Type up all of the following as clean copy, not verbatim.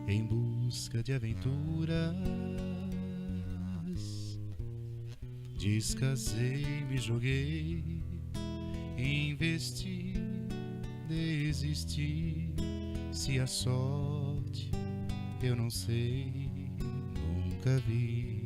em busca de aventuras. Descasei, me joguei, investi, desisti. Se a sorte eu não sei, nunca vi.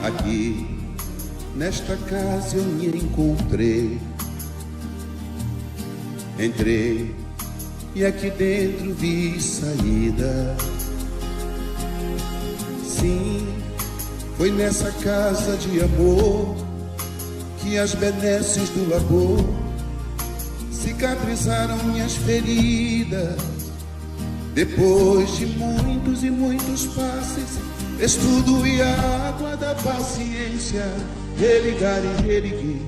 Aqui, nesta casa eu me encontrei. Entrei e aqui dentro vi saída. Sim, foi nessa casa de amor que as benesses do labor cicatrizaram minhas feridas. Depois de muitos e muitos passes, estudo e a água da paciência, religar e reerguer,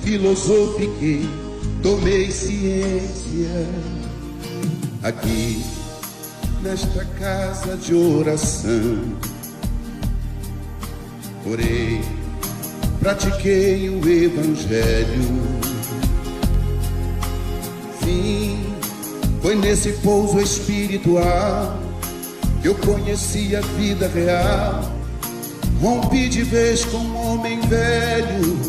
filosofiquei, tomei ciência. Aqui, nesta casa de oração, orei, pratiquei o evangelho. Sim, foi nesse pouso espiritual que eu conheci a vida real. Rompi de vez com um homem velho.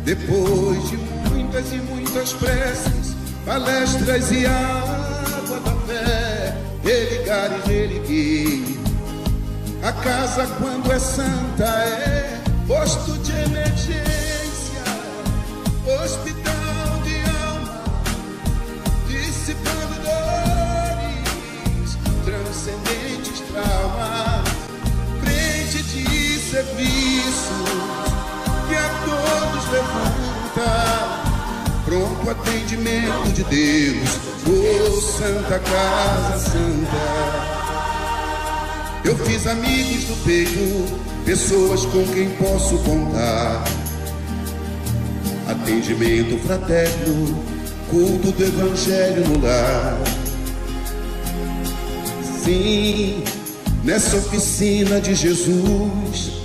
Depois de muitas e muitas preces, palestras e água da fé, religar e reerguer. A casa, quando é santa, é posto de emergência, hospital de alma, dissipando dores, transcendentes traumas, frente de serviços que a todos levanta, pronto atendimento de Deus, oh Santa Casa Santa. Eu fiz amigos do peito, pessoas com quem posso contar, atendimento fraterno, culto do evangelho no lar. Sim, nessa oficina de Jesus,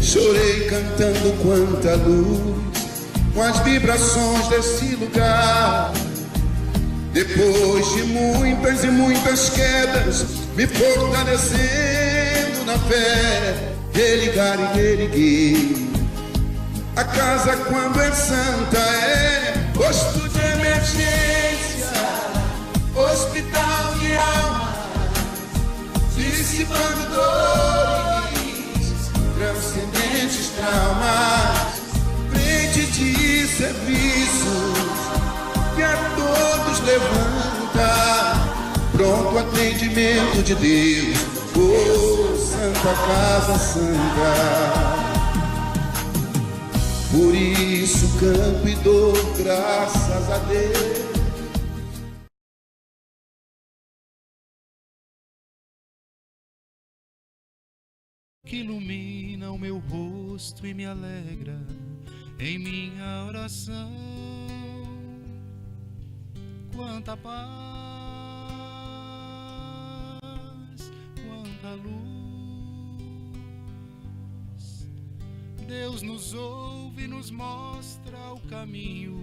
chorei cantando quanta luz, com as vibrações desse lugar. Depois de muitas e muitas quedas, me fortalecendo na fé, religar e reerguer. A casa, quando é santa, é posto de emergência, hospital de alma, dissipando dores, transcendentes traumas, frente de serviços que a todos levanta, pronto atendimento de Deus, oh Santa Casa Santa. Por isso canto e dou graças a Deus. Que ilumina o meu rosto e me alegra em minha oração. Quanta paz, quanta luz. Deus nos ouve e nos mostra o caminho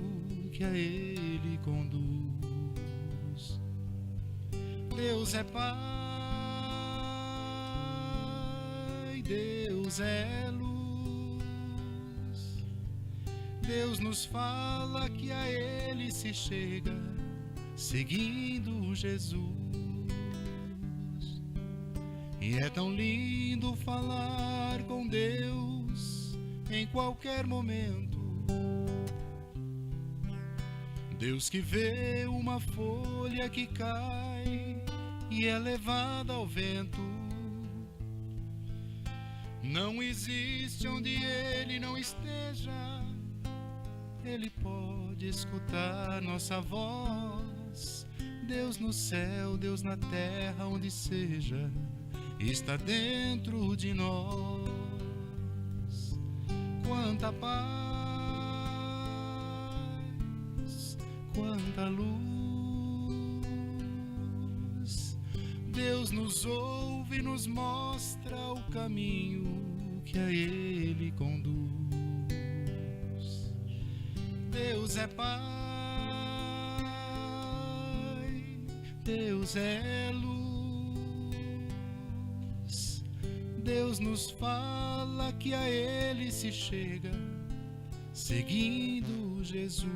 que a Ele conduz. Deus é Pai, Deus é luz. Deus nos fala que a Ele se chega seguindo Jesus. E é tão lindo falar com Deus em qualquer momento. Deus que vê uma folha que cai e é levada ao vento. Não existe onde Ele não esteja. Ele pode escutar nossa voz. Deus no céu, Deus na terra, onde seja, está dentro de nós. Quanta paz, quanta luz. Deus nos ouve e nos mostra o caminho que a Ele conduz. Deus é Pai, Deus é luz. Deus nos fala que a Ele se chega seguindo Jesus.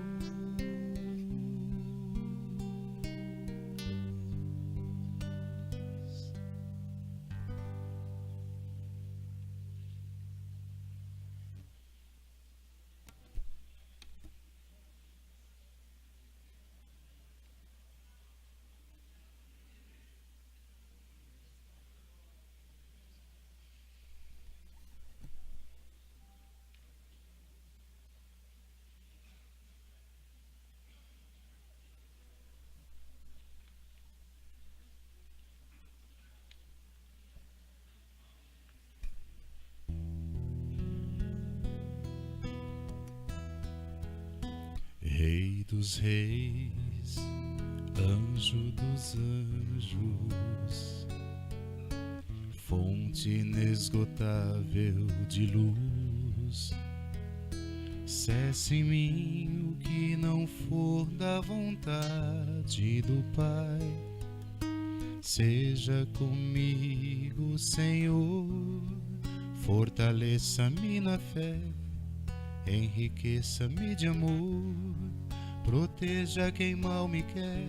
Rei dos reis, anjo dos anjos, fonte inesgotável de luz, cesse em mim o que não for da vontade do Pai. Seja comigo, Senhor, fortaleça-me na fé, enriqueça-me de amor, proteja quem mal me quer,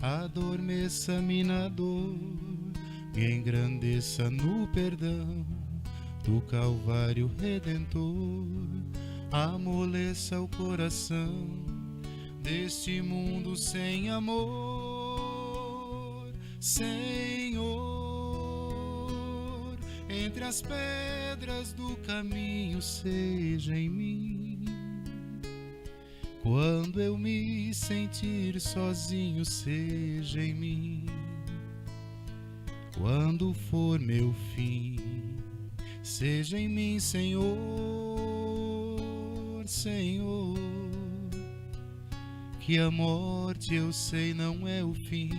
adormeça-me na dor, me engrandeça no perdão do Calvário Redentor, amoleça o coração deste mundo sem amor. Senhor, entre as pedras do caminho seja em mim. Quando eu me sentir sozinho seja em mim. Quando for meu fim seja em mim, Senhor, Senhor. Que a morte eu sei não é o fim,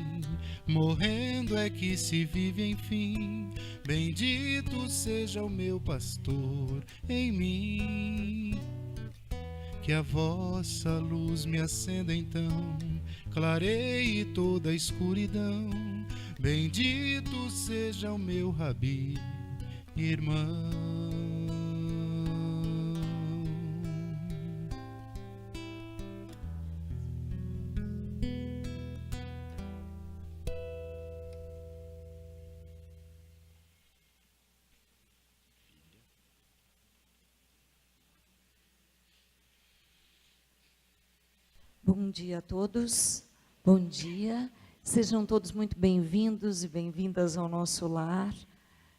morrendo é que se vive enfim. Bendito seja o meu pastor em mim. Que a vossa luz me acenda então, clareie toda a escuridão. Bendito seja o meu Rabi, irmão. Bom dia a todos, bom dia, sejam todos muito bem-vindos e bem-vindas ao nosso lar,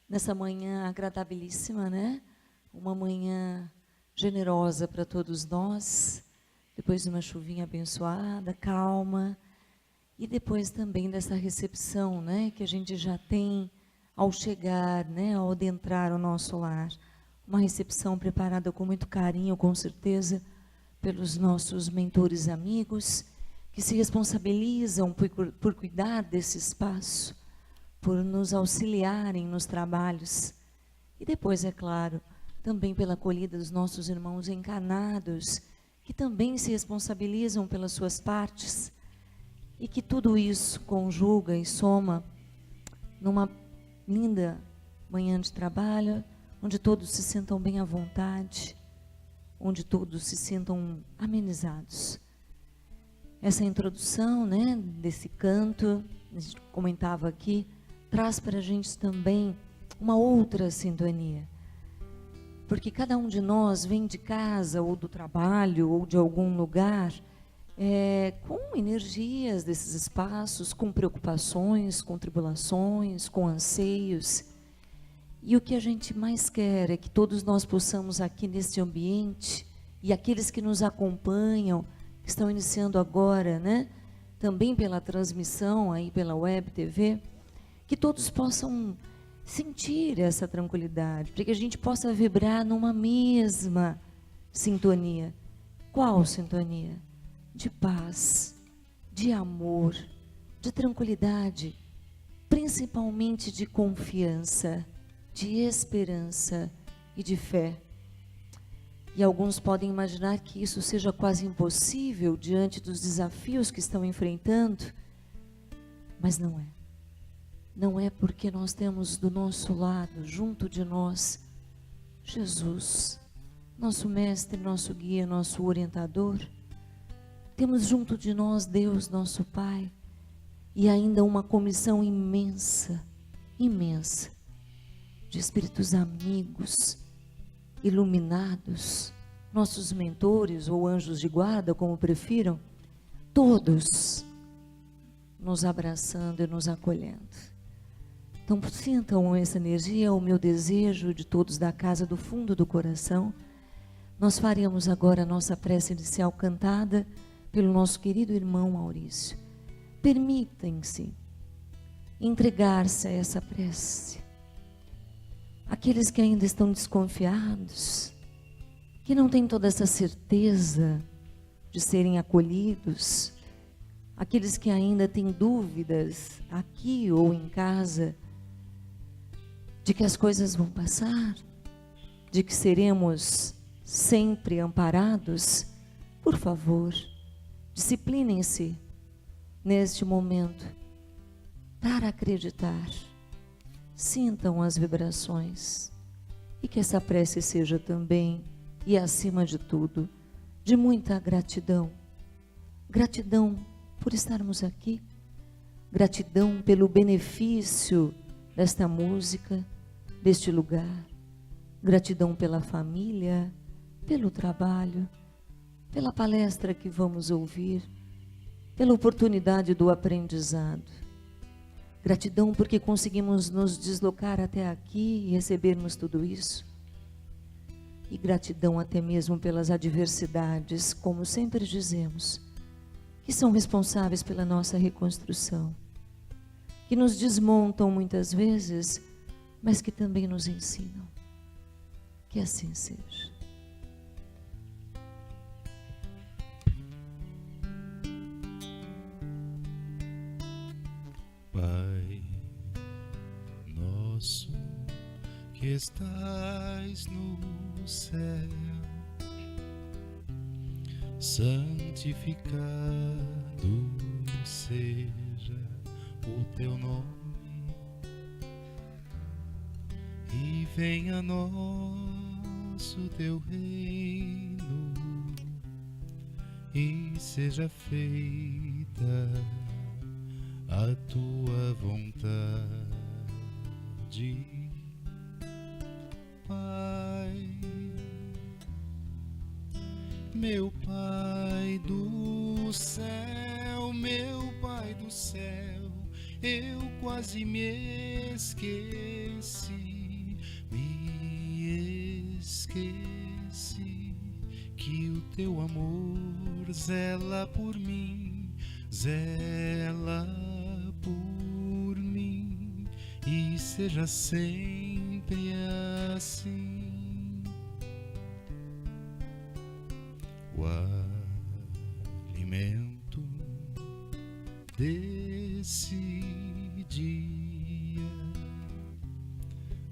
nessa manhã agradabilíssima, né? Uma manhã generosa para todos nós, depois de uma chuvinha abençoada, calma, e depois também dessa recepção, né? Que a gente já tem ao chegar, né? Ao adentrar o nosso lar, uma recepção preparada com muito carinho, com certeza, pelos nossos mentores amigos, que se responsabilizam por cuidar desse espaço, por nos auxiliarem nos trabalhos. E depois, é claro, também pela acolhida dos nossos irmãos encarnados, que também se responsabilizam pelas suas partes, e que tudo isso conjuga e soma numa linda manhã de trabalho, onde todos se sentam bem à vontade, onde todos se sintam amenizados. Essa introdução, né, desse canto, a gente comentava aqui, traz para a gente também uma outra sintonia. Porque cada um de nós vem de casa, ou do trabalho, ou de algum lugar, com energias desses espaços, com preocupações, com tribulações, com anseios. E o que a gente mais quer é que todos nós possamos aqui nesse ambiente, e aqueles que nos acompanham, que estão iniciando agora, né, também pela transmissão aí pela Web TV, que todos possam sentir essa tranquilidade, para que a gente possa vibrar numa mesma sintonia. Qual sintonia? De paz, de amor, de tranquilidade, principalmente de confiança, de esperança e de fé. E alguns podem imaginar que isso seja quase impossível diante dos desafios que estão enfrentando, mas não é. Não é, porque nós temos do nosso lado, junto de nós, Jesus, nosso mestre, nosso guia, nosso orientador. Temos junto de nós Deus, nosso Pai, e ainda uma comissão imensa, imensa, de espíritos amigos, iluminados, nossos mentores ou anjos de guarda, como prefiram, todos nos abraçando e nos acolhendo. Então sintam essa energia, o meu desejo de todos da casa, do fundo do coração. Nós faremos agora a nossa prece inicial cantada pelo nosso querido irmão Maurício. Permitem-se entregar-se a essa prece. Aqueles que ainda estão desconfiados, que não têm toda essa certeza de serem acolhidos, aqueles que ainda têm dúvidas aqui ou em casa, de que as coisas vão passar, de que seremos sempre amparados, por favor, disciplinem-se neste momento para acreditar. Sintam as vibrações e que essa prece seja também, e acima de tudo, de muita gratidão. Gratidão por estarmos aqui, gratidão pelo benefício desta música, deste lugar, gratidão pela família, pelo trabalho, pela palestra que vamos ouvir, pela oportunidade do aprendizado. Gratidão porque conseguimos nos deslocar até aqui e recebermos tudo isso. E gratidão até mesmo pelas adversidades, como sempre dizemos, que são responsáveis pela nossa reconstrução, que nos desmontam muitas vezes, mas que também nos ensinam. Que assim seja. Pai nosso que estais no céu, santificado seja o teu nome, e venha a nós o teu reino, e seja feita a tua vontade, Pai. Meu Pai do céu, meu Pai do céu, eu quase me esqueci, que o teu amor zela por mim, zela por mim, e seja sempre assim. O alimento desse dia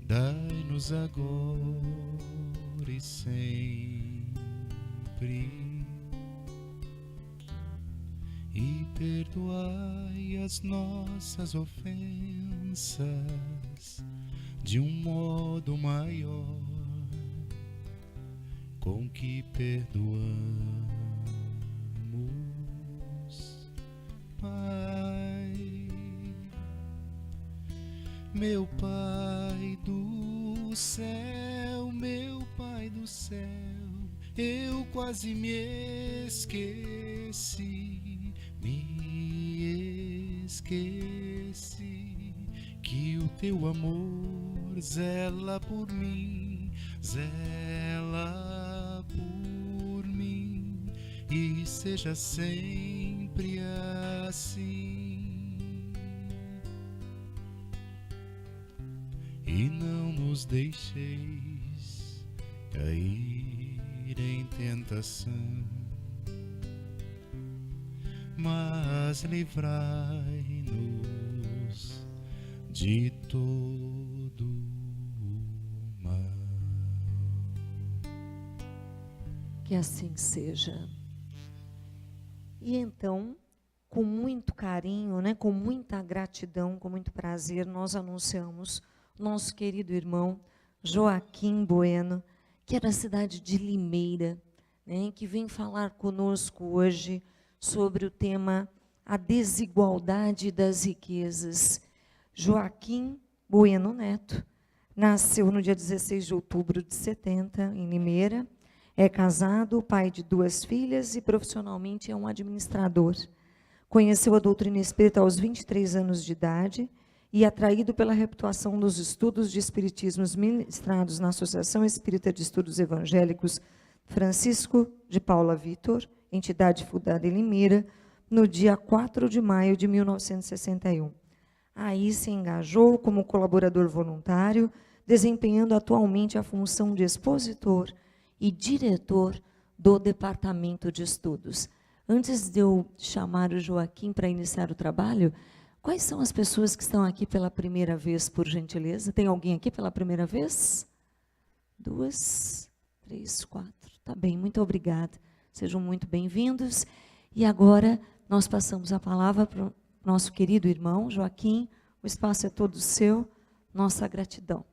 dai-nos agora e sempre, e perdoai as nossas ofensas de um modo maior com que perdoamos, Pai. Meu Pai do céu, meu Pai do céu, eu quase me esqueci, que o teu amor zela por mim, zela por mim, e seja sempre assim. E não nos deixeis cair em tentação, mas livrai-nos de todo mal. Que assim seja. E então, com muito carinho, né, com muita gratidão, com muito prazer, nós anunciamos nosso querido irmão Joaquim Bueno, que é da cidade de Limeira, né, que vem falar conosco hoje sobre o tema a desigualdade das riquezas. Joaquim Bueno Neto nasceu no dia 16 de outubro de 70, em Limeira, é casado, pai de 2 filhas e profissionalmente é um administrador. Conheceu a doutrina espírita aos 23 anos de idade e, atraído pela reputação dos estudos de espiritismo ministrados na Associação Espírita de Estudos Evangélicos Francisco de Paula Vitor, entidade fundada em Limeira, no dia 4 de maio de 1961. Aí se engajou como colaborador voluntário, desempenhando atualmente a função de expositor e diretor do Departamento de Estudos. Antes de eu chamar o Joaquim para iniciar o trabalho, quais são as pessoas que estão aqui pela primeira vez, por gentileza? Tem alguém aqui pela primeira vez? 2, 3, 4. Tá bem, muito obrigada. Sejam muito bem-vindos. E agora nós passamos a palavra para o nosso querido irmão Joaquim. O espaço é todo seu. Nossa gratidão.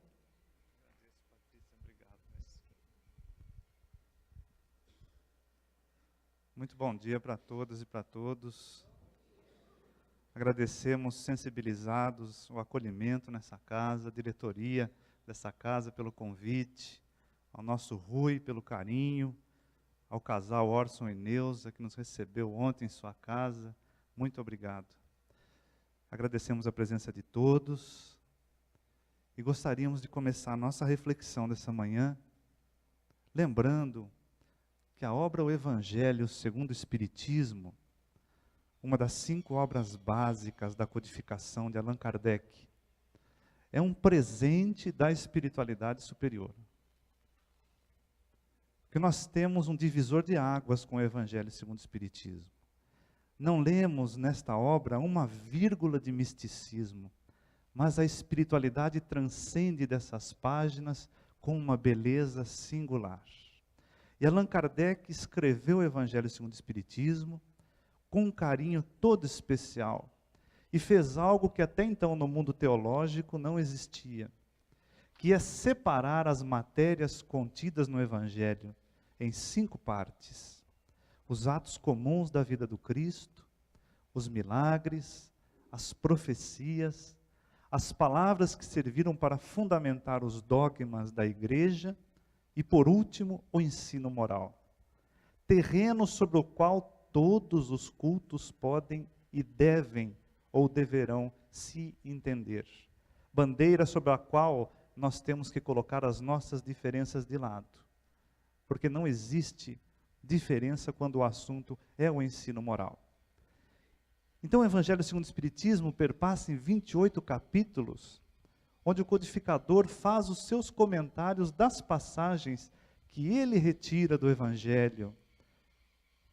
Muito bom dia para todas e para todos. Agradecemos, sensibilizados, o acolhimento nessa casa, a diretoria dessa casa pelo convite, ao nosso Rui pelo carinho, ao casal Orson e Neuza, que nos recebeu ontem em sua casa. Muito obrigado. Agradecemos a presença de todos e gostaríamos de começar a nossa reflexão dessa manhã, lembrando que a obra O Evangelho segundo o Espiritismo, uma das 5 obras básicas da codificação de Allan Kardec, é um presente da espiritualidade superior. Que nós temos um divisor de águas com o Evangelho segundo o Espiritismo. Não lemos nesta obra uma vírgula de misticismo, mas a espiritualidade transcende dessas páginas com uma beleza singular. E Allan Kardec escreveu o Evangelho segundo o Espiritismo com um carinho todo especial e fez algo que até então no mundo teológico não existia, que é separar as matérias contidas no Evangelho em 5 partes: os atos comuns da vida do Cristo, os milagres, as profecias, as palavras que serviram para fundamentar os dogmas da Igreja e, por último, o ensino moral. Terreno sobre o qual todos os cultos podem e devem ou deverão se entender. Bandeira sobre a qual nós temos que colocar as nossas diferenças de lado. Porque não existe diferença quando o assunto é o ensino moral. Então o Evangelho segundo o Espiritismo perpassa em 28 capítulos, onde o codificador faz os seus comentários das passagens que ele retira do Evangelho,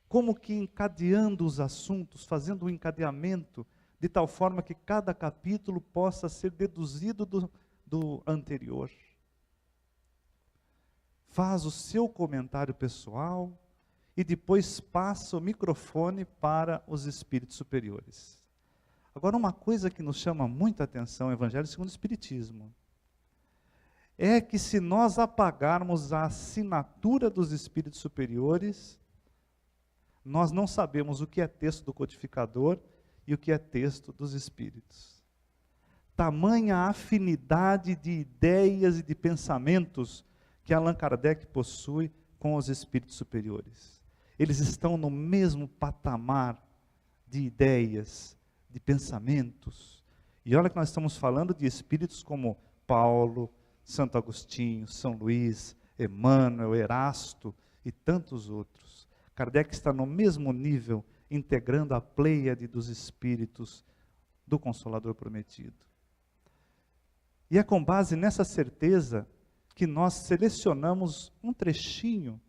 como que encadeando os assuntos, fazendo um encadeamento, de tal forma que cada capítulo possa ser deduzido do anterior. Faz o seu comentário pessoal e depois passa o microfone para os espíritos superiores. Agora, uma coisa que nos chama muita atenção no Evangelho segundo o Espiritismo é que, se nós apagarmos a assinatura dos espíritos superiores, nós não sabemos o que é texto do codificador e o que é texto dos espíritos. Tamanha afinidade de ideias e de pensamentos que Allan Kardec possui com os espíritos superiores. Eles estão no mesmo patamar de ideias, de pensamentos. E olha que nós estamos falando de espíritos como Paulo, Santo Agostinho, São Luís, Emmanuel, Erasto e tantos outros. Kardec está no mesmo nível, integrando a pleiade dos espíritos do Consolador Prometido. E é com base nessa certeza que nós selecionamos um trechinho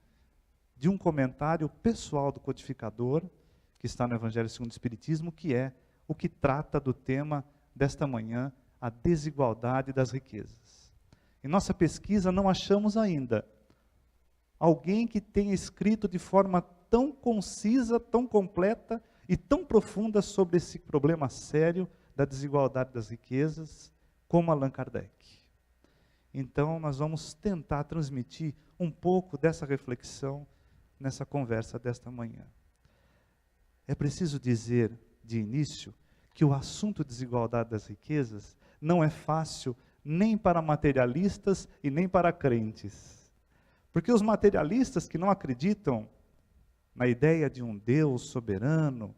de um comentário pessoal do codificador, que está no Evangelho segundo o Espiritismo, que é o que trata do tema desta manhã, a desigualdade das riquezas. Em nossa pesquisa não achamos ainda alguém que tenha escrito de forma tão concisa, tão completa e tão profunda sobre esse problema sério da desigualdade das riquezas, como Allan Kardec. Então, nós vamos tentar transmitir um pouco dessa reflexão nessa conversa desta manhã. É preciso dizer, de início, que o assunto desigualdade das riquezas não é fácil nem para materialistas e nem para crentes. Porque os materialistas que não acreditam na ideia de um Deus soberano,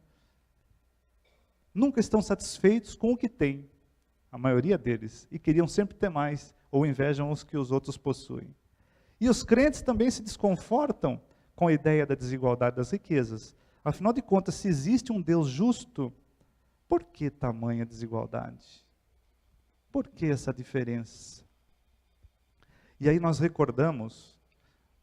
nunca estão satisfeitos com o que têm, a maioria deles, e queriam sempre ter mais, ou invejam os que os outros possuem. E os crentes também se desconfortam com a ideia da desigualdade das riquezas. Afinal de contas, se existe um Deus justo, por que tamanha desigualdade? Por que essa diferença? E aí nós recordamos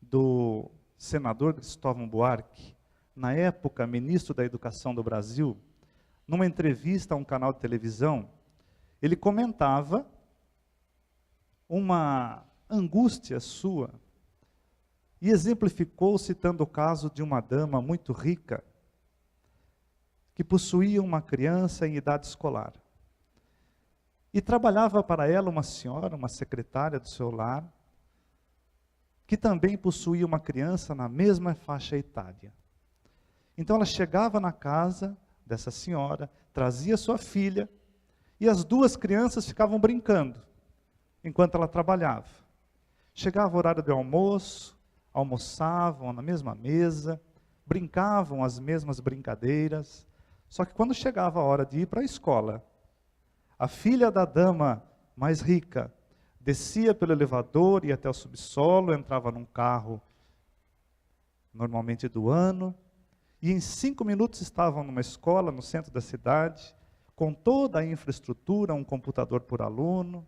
do senador Cristóvão Buarque, na época ministro da Educação do Brasil, numa entrevista a um canal de televisão, ele comentava uma angústia sua e exemplificou citando o caso de uma dama muito rica que possuía uma criança em idade escolar. E trabalhava para ela uma senhora, uma secretária do seu lar, que também possuía uma criança na mesma faixa etária. Então ela chegava na casa dessa senhora, trazia sua filha, e as duas crianças ficavam brincando, enquanto ela trabalhava. Chegava o horário do almoço, almoçavam na mesma mesa, brincavam as mesmas brincadeiras, só que quando chegava a hora de ir para a escola, a filha da dama mais rica descia pelo elevador, ia até o subsolo, entrava num carro, normalmente do ano, e em 5 minutos estavam numa escola no centro da cidade, com toda a infraestrutura, um computador por aluno,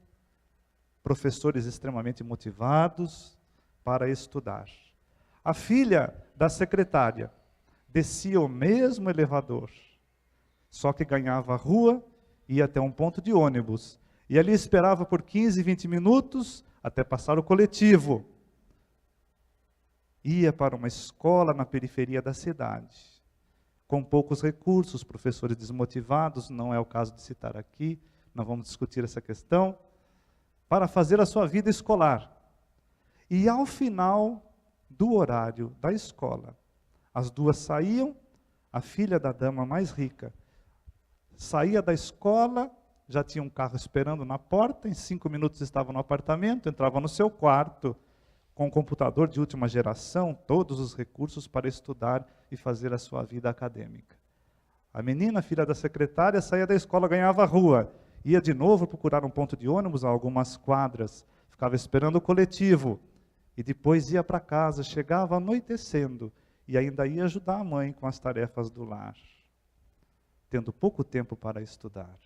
professores extremamente motivados para estudar. A filha da secretária descia o mesmo elevador, só que ganhava a rua, ia até um ponto de ônibus, e ali esperava por 15, 20 minutos até passar o coletivo. Ia para uma escola na periferia da cidade, com poucos recursos, professores desmotivados, não é o caso de citar aqui, não vamos discutir essa questão, para fazer a sua vida escolar. E ao final do horário da escola, as duas saíam, a filha da dama mais rica saía da escola, já tinha um carro esperando na porta, em 5 minutos estava no apartamento, entrava no seu quarto, com um computador de última geração, todos os recursos para estudar e fazer a sua vida acadêmica. A menina, filha da secretária, saía da escola, ganhava a rua, ia de novo procurar um ponto de ônibus a algumas quadras, ficava esperando o coletivo, e depois ia para casa, chegava anoitecendo, e ainda ia ajudar a mãe com as tarefas do lar, tendo pouco tempo para estudar.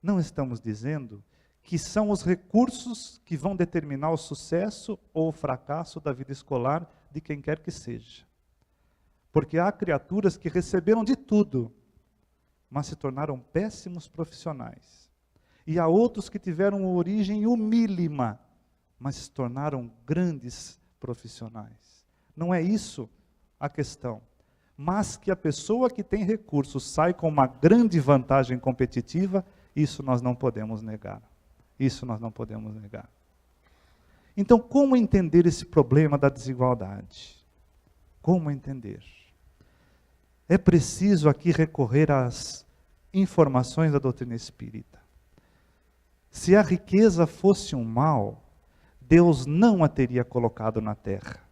Não estamos dizendo que são os recursos que vão determinar o sucesso ou o fracasso da vida escolar de quem quer que seja. Porque há criaturas que receberam de tudo, mas se tornaram péssimos profissionais. E há outros que tiveram origem humílima, mas se tornaram grandes profissionais. Não é isso a questão. Mas que a pessoa que tem recursos sai com uma grande vantagem competitiva, isso nós não podemos negar. Isso nós não podemos negar. Então, como entender esse problema da desigualdade? Como entender? É preciso aqui recorrer às informações da doutrina espírita. Se a riqueza fosse um mal, Deus não a teria colocado na terra.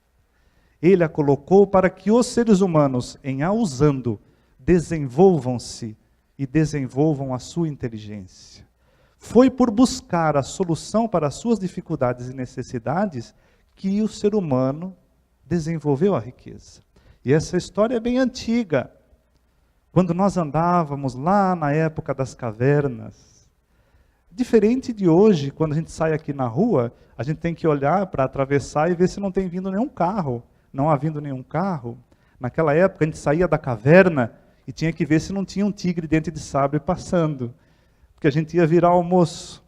Ele a colocou para que os seres humanos, em a usando, desenvolvam-se e desenvolvam a sua inteligência. Foi por buscar a solução para as suas dificuldades e necessidades que o ser humano desenvolveu a riqueza. E essa história é bem antiga. Quando nós andávamos lá na época das cavernas, diferente de hoje, quando a gente sai aqui na rua, a gente tem que olhar para atravessar e ver se não tem vindo nenhum carro. Não havendo nenhum carro, naquela época a gente saía da caverna e tinha que ver se não tinha um tigre dente de sabre passando. porque a gente ia virar almoço.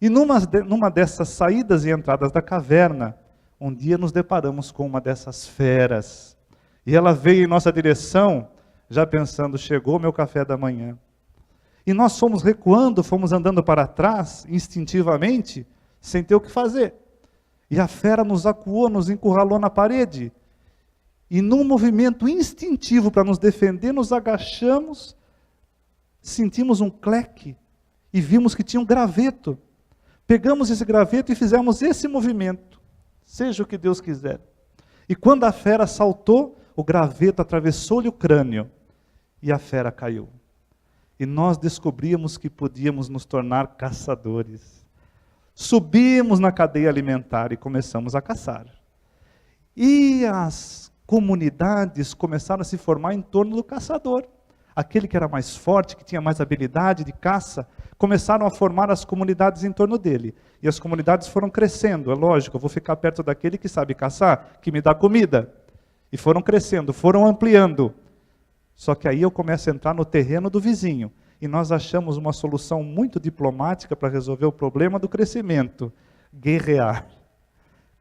E numa dessas saídas e entradas da caverna, um dia nos deparamos com uma dessas feras. E ela veio em nossa direção, já pensando, chegou meu café da manhã. E nós fomos recuando, fomos andando para trás, instintivamente, sem ter o que fazer. E a fera nos acuou, nos encurralou na parede. E num movimento instintivo para nos defender, nos agachamos, sentimos um cleque e vimos que tinha um graveto. Pegamos esse graveto e fizemos esse movimento, seja o que Deus quiser. E quando a fera saltou, o graveto atravessou-lhe o crânio e a fera caiu. E nós descobrimos que podíamos nos tornar caçadores. Subimos na cadeia alimentar e começamos a caçar. E as comunidades começaram a se formar em torno do caçador. Aquele que era mais forte, que tinha mais habilidade de caça, começaram a formar as comunidades em torno dele. E as comunidades foram crescendo. É lógico, eu vou ficar perto daquele que sabe caçar, que me dá comida. E foram crescendo, foram ampliando. Só que aí eu começo a entrar no terreno do vizinho. E nós achamos uma solução muito diplomática para resolver o problema do crescimento. Guerrear.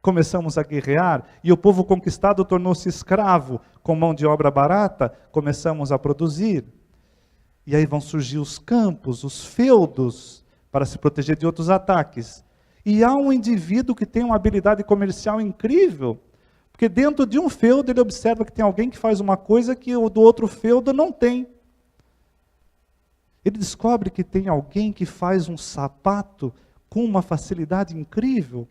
Começamos a guerrear e o povo conquistado tornou-se escravo. Com mão de obra barata, começamos a produzir. E aí vão surgir os campos, os feudos, para se proteger de outros ataques. E há um indivíduo que tem uma habilidade comercial incrível, porque dentro de um feudo ele observa que tem alguém que faz uma coisa que o do outro feudo não tem. Ele descobre que tem alguém que faz um sapato com uma facilidade incrível.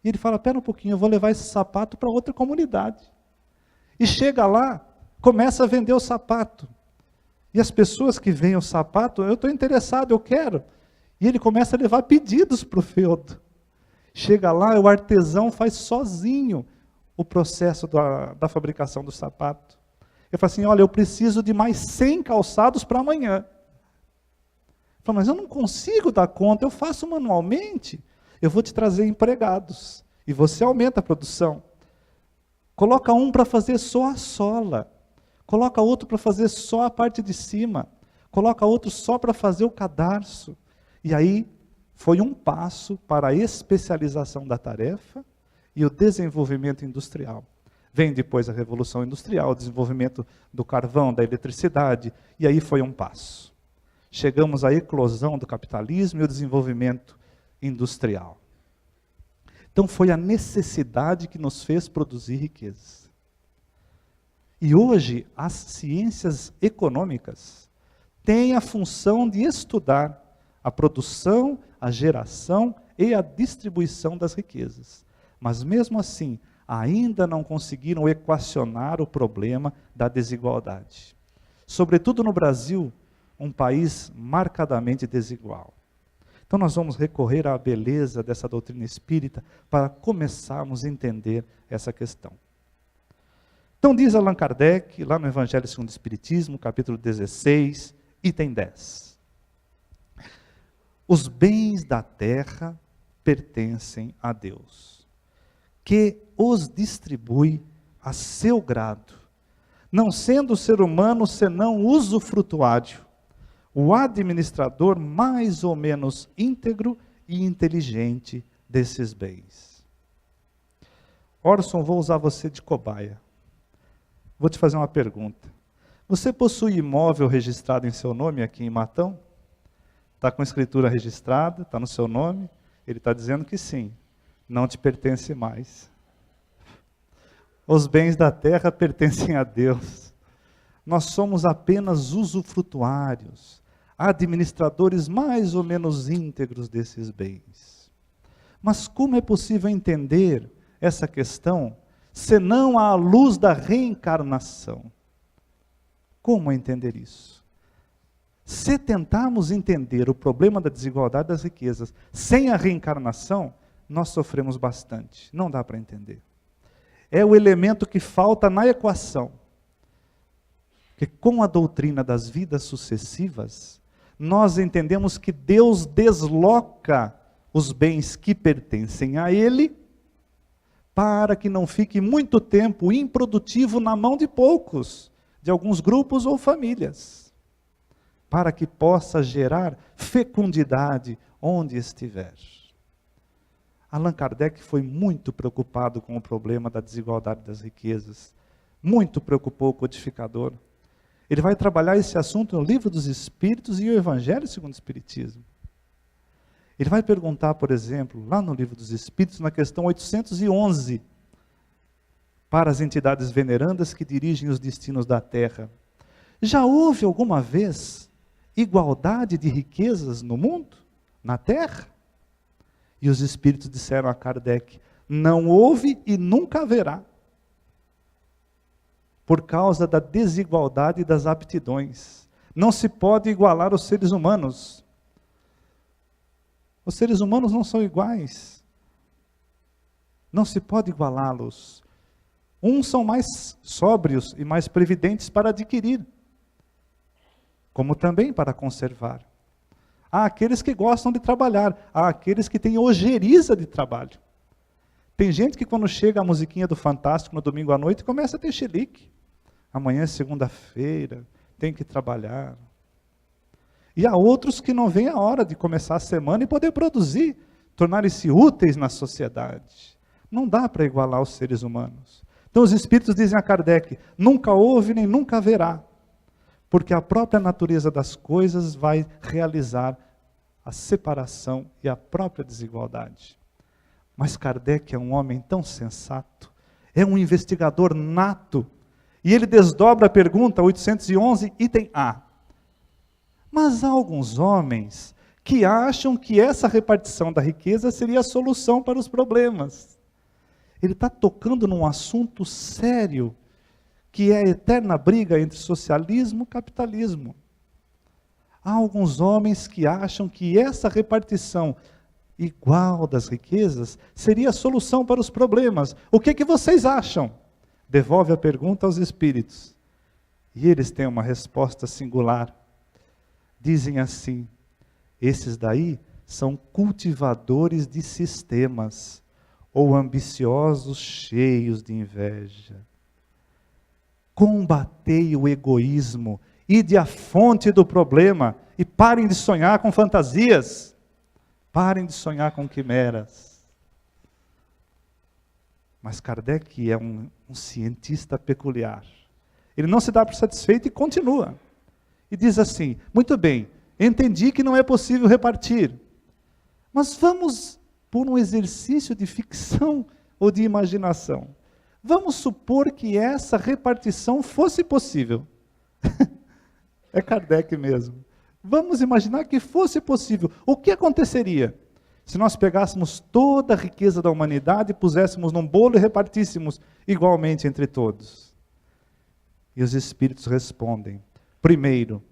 E ele fala, espera um pouquinho, eu vou levar esse sapato para outra comunidade. E chega lá, começa a vender o sapato. E as pessoas que veem o sapato, eu estou interessado, eu quero. E ele começa a levar pedidos para o feudo. Chega lá, o artesão faz sozinho o processo da fabricação do sapato. Ele fala assim, olha, eu preciso de mais 100 calçados para amanhã. Ele fala, mas eu não consigo dar conta, eu faço manualmente. Eu vou te trazer empregados. E você aumenta a produção. Coloca um para fazer só a sola. Coloca outro para fazer só a parte de cima. Coloca outro só para fazer o cadarço. E aí foi um passo para a especialização da tarefa e o desenvolvimento industrial. Vem depois a Revolução Industrial, o desenvolvimento do carvão, da eletricidade, e aí foi um passo. Chegamos à eclosão do capitalismo e o desenvolvimento industrial. Então foi a necessidade que nos fez produzir riquezas. E hoje as ciências econômicas têm a função de estudar a produção, a geração e a distribuição das riquezas. Mas mesmo assim, ainda não conseguiram equacionar o problema da desigualdade. Sobretudo no Brasil, um país marcadamente desigual. Então nós vamos recorrer à beleza dessa doutrina espírita para começarmos a entender essa questão. Então diz Allan Kardec, lá no Evangelho segundo o Espiritismo, capítulo 16, item 10. Os bens da terra pertencem a Deus, que os distribui a seu grado, não sendo o ser humano senão usufrutuário, o administrador mais ou menos íntegro e inteligente desses bens. Orson, vou usar você de cobaia. Vou te fazer uma pergunta. Você possui imóvel registrado em seu nome aqui em Matão? Está com escritura registrada, está no seu nome? Ele está dizendo que sim, não te pertence mais. Os bens da terra pertencem a Deus. Nós somos apenas usufrutuários, administradores mais ou menos íntegros desses bens. Mas como é possível entender essa questão, senão à luz da reencarnação? Como entender isso? Se tentarmos entender o problema da desigualdade das riquezas sem a reencarnação, nós sofremos bastante. Não dá para entender. É o elemento que falta na equação. Que com a doutrina das vidas sucessivas, nós entendemos que Deus desloca os bens que pertencem a Ele, para que não fique muito tempo improdutivo na mão de poucos, de alguns grupos ou famílias. para que possa gerar fecundidade onde estiver. Allan Kardec foi muito preocupado com o problema da desigualdade das riquezas. Muito preocupou o codificador. Ele vai trabalhar esse assunto no Livro dos Espíritos e o Evangelho segundo o Espiritismo. Ele vai perguntar, por exemplo, lá no Livro dos Espíritos, na questão 811, para as entidades venerandas que dirigem os destinos da Terra. Já houve alguma vez igualdade de riquezas no mundo, na Terra? E os Espíritos disseram a Kardec, não houve e nunca haverá. Por causa da desigualdade das aptidões. Não se pode igualar os seres humanos. Os seres humanos não são iguais. Não se pode igualá-los. Uns são mais sóbrios e mais previdentes para adquirir, como também para conservar. Há aqueles que gostam de trabalhar, há aqueles que têm ojeriza de trabalho. Tem gente que quando chega a musiquinha do Fantástico no domingo à noite, começa a ter chilique. Amanhã é segunda-feira, tem que trabalhar. E há outros que não veem a hora de começar a semana e poder produzir, tornarem-se úteis na sociedade. Não dá para igualar os seres humanos. Então os Espíritos dizem a Kardec, nunca houve nem nunca haverá. Porque a própria natureza das coisas vai realizar a separação e a própria desigualdade. Mas Kardec é um homem tão sensato, é um investigador nato, e ele desdobra a pergunta 811, item A. Mas há alguns homens que acham que essa repartição da riqueza seria a solução para os problemas. Ele está tocando num assunto sério, que é a eterna briga entre socialismo e capitalismo. Há alguns homens que acham que essa repartição igual das riquezas seria a solução para os problemas. O que vocês acham? Devolve a pergunta aos espíritos. E eles têm uma resposta singular. Dizem assim, esses daí são cultivadores de sistemas, ou ambiciosos cheios de inveja. Combatei o egoísmo, ide à fonte do problema e parem de sonhar com fantasias, parem de sonhar com quimeras. Mas Kardec é um cientista peculiar. Ele não se dá por satisfeito e continua. E diz assim, muito bem, entendi que não é possível repartir, mas vamos por um exercício de ficção ou de imaginação. Vamos supor que essa repartição fosse possível. É Kardec mesmo. Vamos imaginar que fosse possível. O que aconteceria se nós pegássemos toda a riqueza da humanidade, puséssemos num bolo e repartíssemos igualmente entre todos? E os espíritos respondem, primeiro,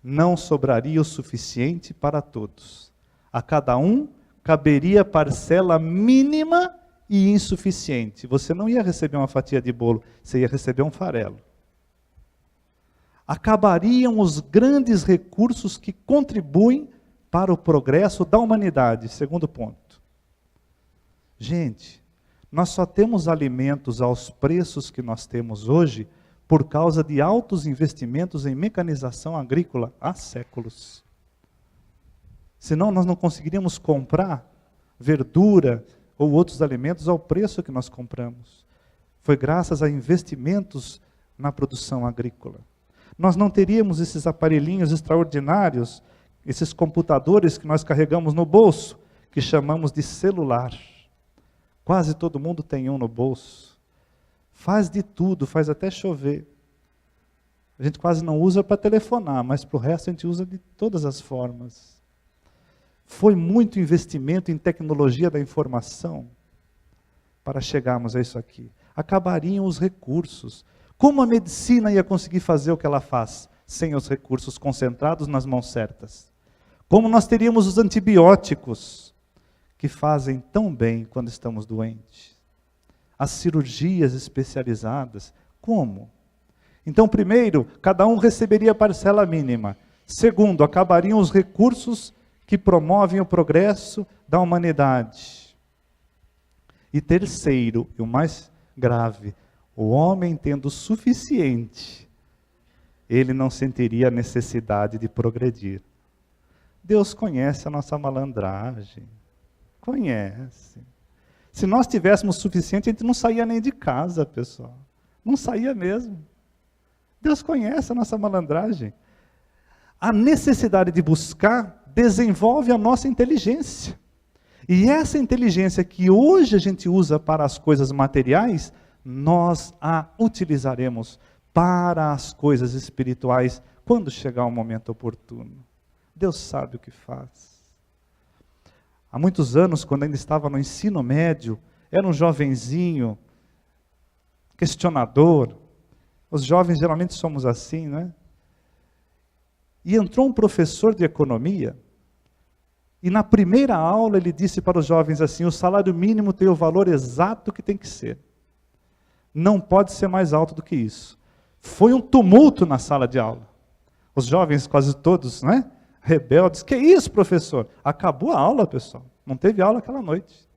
não sobraria o suficiente para todos. A cada um caberia parcela mínima e insuficiente. Você não ia receber uma fatia de bolo, você ia receber um farelo. Acabariam os grandes recursos que contribuem para o progresso da humanidade. Segundo ponto. Gente, nós só temos alimentos aos preços que nós temos hoje por causa de altos investimentos em mecanização agrícola há séculos. Senão nós não conseguiríamos comprar verdura ou outros alimentos ao preço que nós compramos. Foi graças a investimentos na produção agrícola. Nós não teríamos esses aparelhinhos extraordinários, esses computadores que nós carregamos no bolso, que chamamos de celular. Quase todo mundo tem um no bolso. Faz de tudo, faz até chover. A gente quase não usa para telefonar, mas para o resto a gente usa de todas as formas. Foi muito investimento em tecnologia da informação para chegarmos a isso aqui. Acabariam os recursos. Como a medicina ia conseguir fazer o que ela faz sem os recursos concentrados nas mãos certas? Como nós teríamos os antibióticos que fazem tão bem quando estamos doentes? As cirurgias especializadas, como? Então, primeiro, cada um receberia parcela mínima. Segundo, acabariam os recursos que promovem o progresso da humanidade. E terceiro, e o mais grave, o homem tendo o suficiente, ele não sentiria a necessidade de progredir. Deus conhece a nossa malandragem. Conhece. Se nós tivéssemos o suficiente, a gente não saía nem de casa, pessoal. Não saía mesmo. Deus conhece a nossa malandragem. A necessidade de buscar desenvolve a nossa inteligência. E essa inteligência que hoje a gente usa para as coisas materiais, nós a utilizaremos para as coisas espirituais quando chegar o momento oportuno. Deus sabe o que faz. Há muitos anos, quando ainda estava no ensino médio, era um jovenzinho, questionador. Os jovens geralmente somos assim, não é? E entrou um professor de economia, e na primeira aula ele disse para os jovens assim: o salário mínimo tem o valor exato que tem que ser. Não pode ser mais alto do que isso. Foi um tumulto na sala de aula. Os jovens quase todos, né? Rebeldes. Que isso, professor? Acabou a aula, pessoal. Não teve aula aquela noite.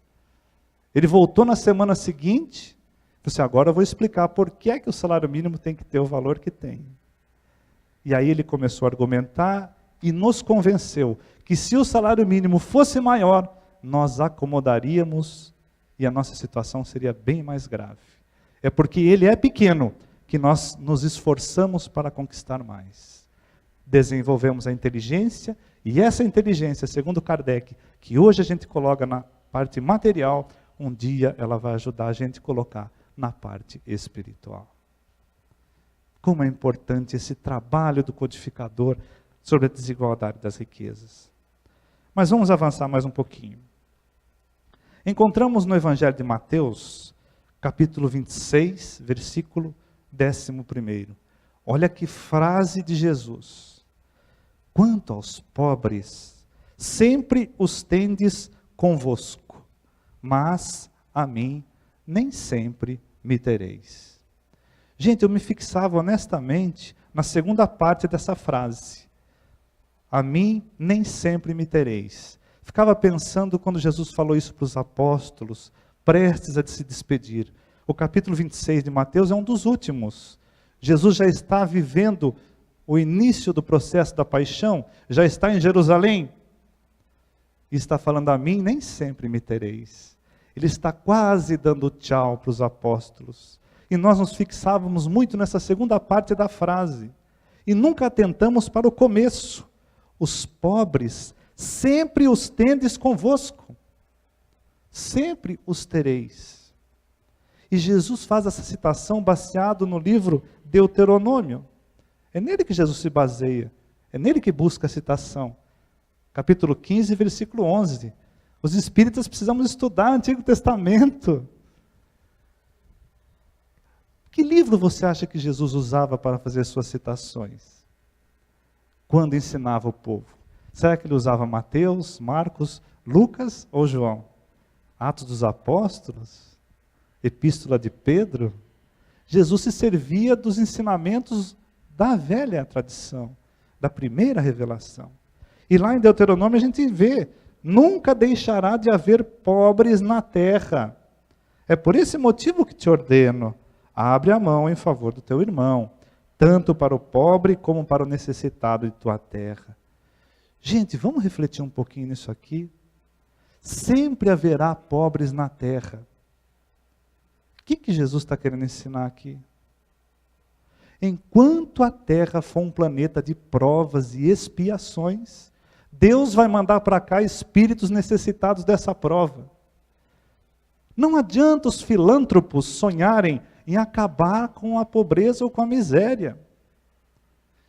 Ele voltou na semana seguinte, disse: agora eu vou explicar por que é que o salário mínimo tem que ter o valor que tem. E aí ele começou a argumentar e nos convenceu que se o salário mínimo fosse maior, nós acomodaríamos e a nossa situação seria bem mais grave. É porque ele é pequeno que nós nos esforçamos para conquistar mais. Desenvolvemos a inteligência, e essa inteligência, segundo Kardec, que hoje a gente coloca na parte material, um dia ela vai ajudar a gente a colocar na parte espiritual. Como é importante esse trabalho do codificador sobre a desigualdade das riquezas. Mas vamos avançar mais um pouquinho. Encontramos no Evangelho de Mateus, capítulo 26, versículo 11. Olha que frase de Jesus. Quanto aos pobres, sempre os tendes convosco, mas a mim nem sempre me tereis. Gente, eu me fixava honestamente na segunda parte dessa frase. A mim nem sempre me tereis. Ficava pensando quando Jesus falou isso para os apóstolos, prestes a se despedir. O capítulo 26 de Mateus é um dos últimos. Jesus já está vivendo o início do processo da paixão, já está em Jerusalém. E está falando: a mim nem sempre me tereis. Ele está quase dando tchau para os apóstolos. E nós nos fixávamos muito nessa segunda parte da frase. E nunca atentamos para o começo. Os pobres, sempre os tendes convosco. Sempre os tereis. E Jesus faz essa citação baseado no livro Deuteronômio. É nele que Jesus se baseia. É nele que busca a citação. Capítulo 15, versículo 11. Os espíritas precisamos estudar o Antigo Testamento. Que livro você acha que Jesus usava para fazer suas citações? Quando ensinava o povo? Será que ele usava Mateus, Marcos, Lucas ou João? Atos dos Apóstolos? Epístola de Pedro? Jesus se servia dos ensinamentos da velha tradição, da primeira revelação. E lá em Deuteronômio a gente vê: nunca deixará de haver pobres na terra. É por esse motivo que te ordeno: abre a mão em favor do teu irmão, tanto para o pobre como para o necessitado de tua terra. Gente, vamos refletir um pouquinho nisso aqui? Sempre haverá pobres na terra. O que Jesus está querendo ensinar aqui? Enquanto a terra for um planeta de provas e expiações, Deus vai mandar para cá espíritos necessitados dessa prova. Não adianta os filântropos sonharem em acabar com a pobreza ou com a miséria.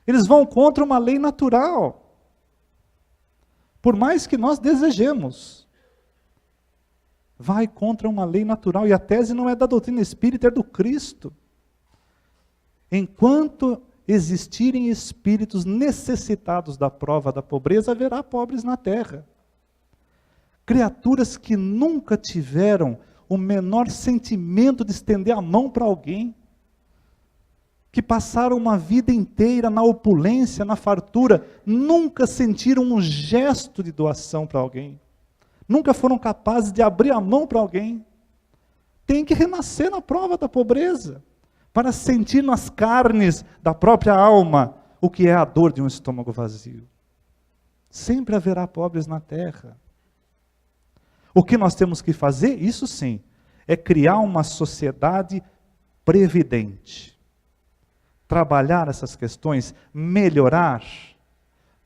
Eles vão contra uma lei natural. Por mais que nós desejemos. Vai contra uma lei natural. E a tese não é da doutrina espírita, é do Cristo. Enquanto existirem espíritos necessitados da prova da pobreza, haverá pobres na terra. Criaturas que nunca tiveram o menor sentimento de estender a mão para alguém, que passaram uma vida inteira na opulência, na fartura, nunca sentiram um gesto de doação para alguém, nunca foram capazes de abrir a mão para alguém, tem que renascer na prova da pobreza, para sentir nas carnes da própria alma o que é a dor de um estômago vazio. Sempre haverá pobres na terra. O que nós temos que fazer, isso sim, é criar uma sociedade previdente. Trabalhar essas questões, melhorar,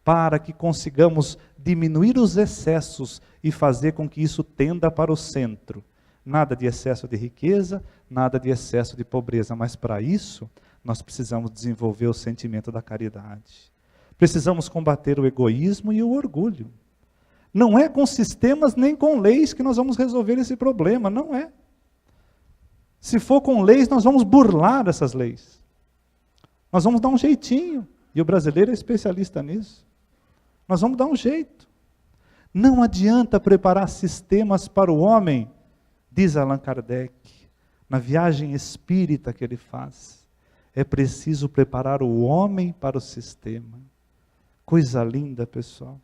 para que consigamos diminuir os excessos e fazer com que isso tenda para o centro. Nada de excesso de riqueza, nada de excesso de pobreza, mas para isso nós precisamos desenvolver o sentimento da caridade. Precisamos combater o egoísmo e o orgulho. Não é com sistemas nem com leis que nós vamos resolver esse problema, não é. Se for com leis, nós vamos burlar essas leis. Nós vamos dar um jeitinho, e o brasileiro é especialista nisso. Nós vamos dar um jeito. Não adianta preparar sistemas para o homem, diz Allan Kardec, na viagem espírita que ele faz. É preciso preparar o homem para o sistema. Coisa linda, pessoal.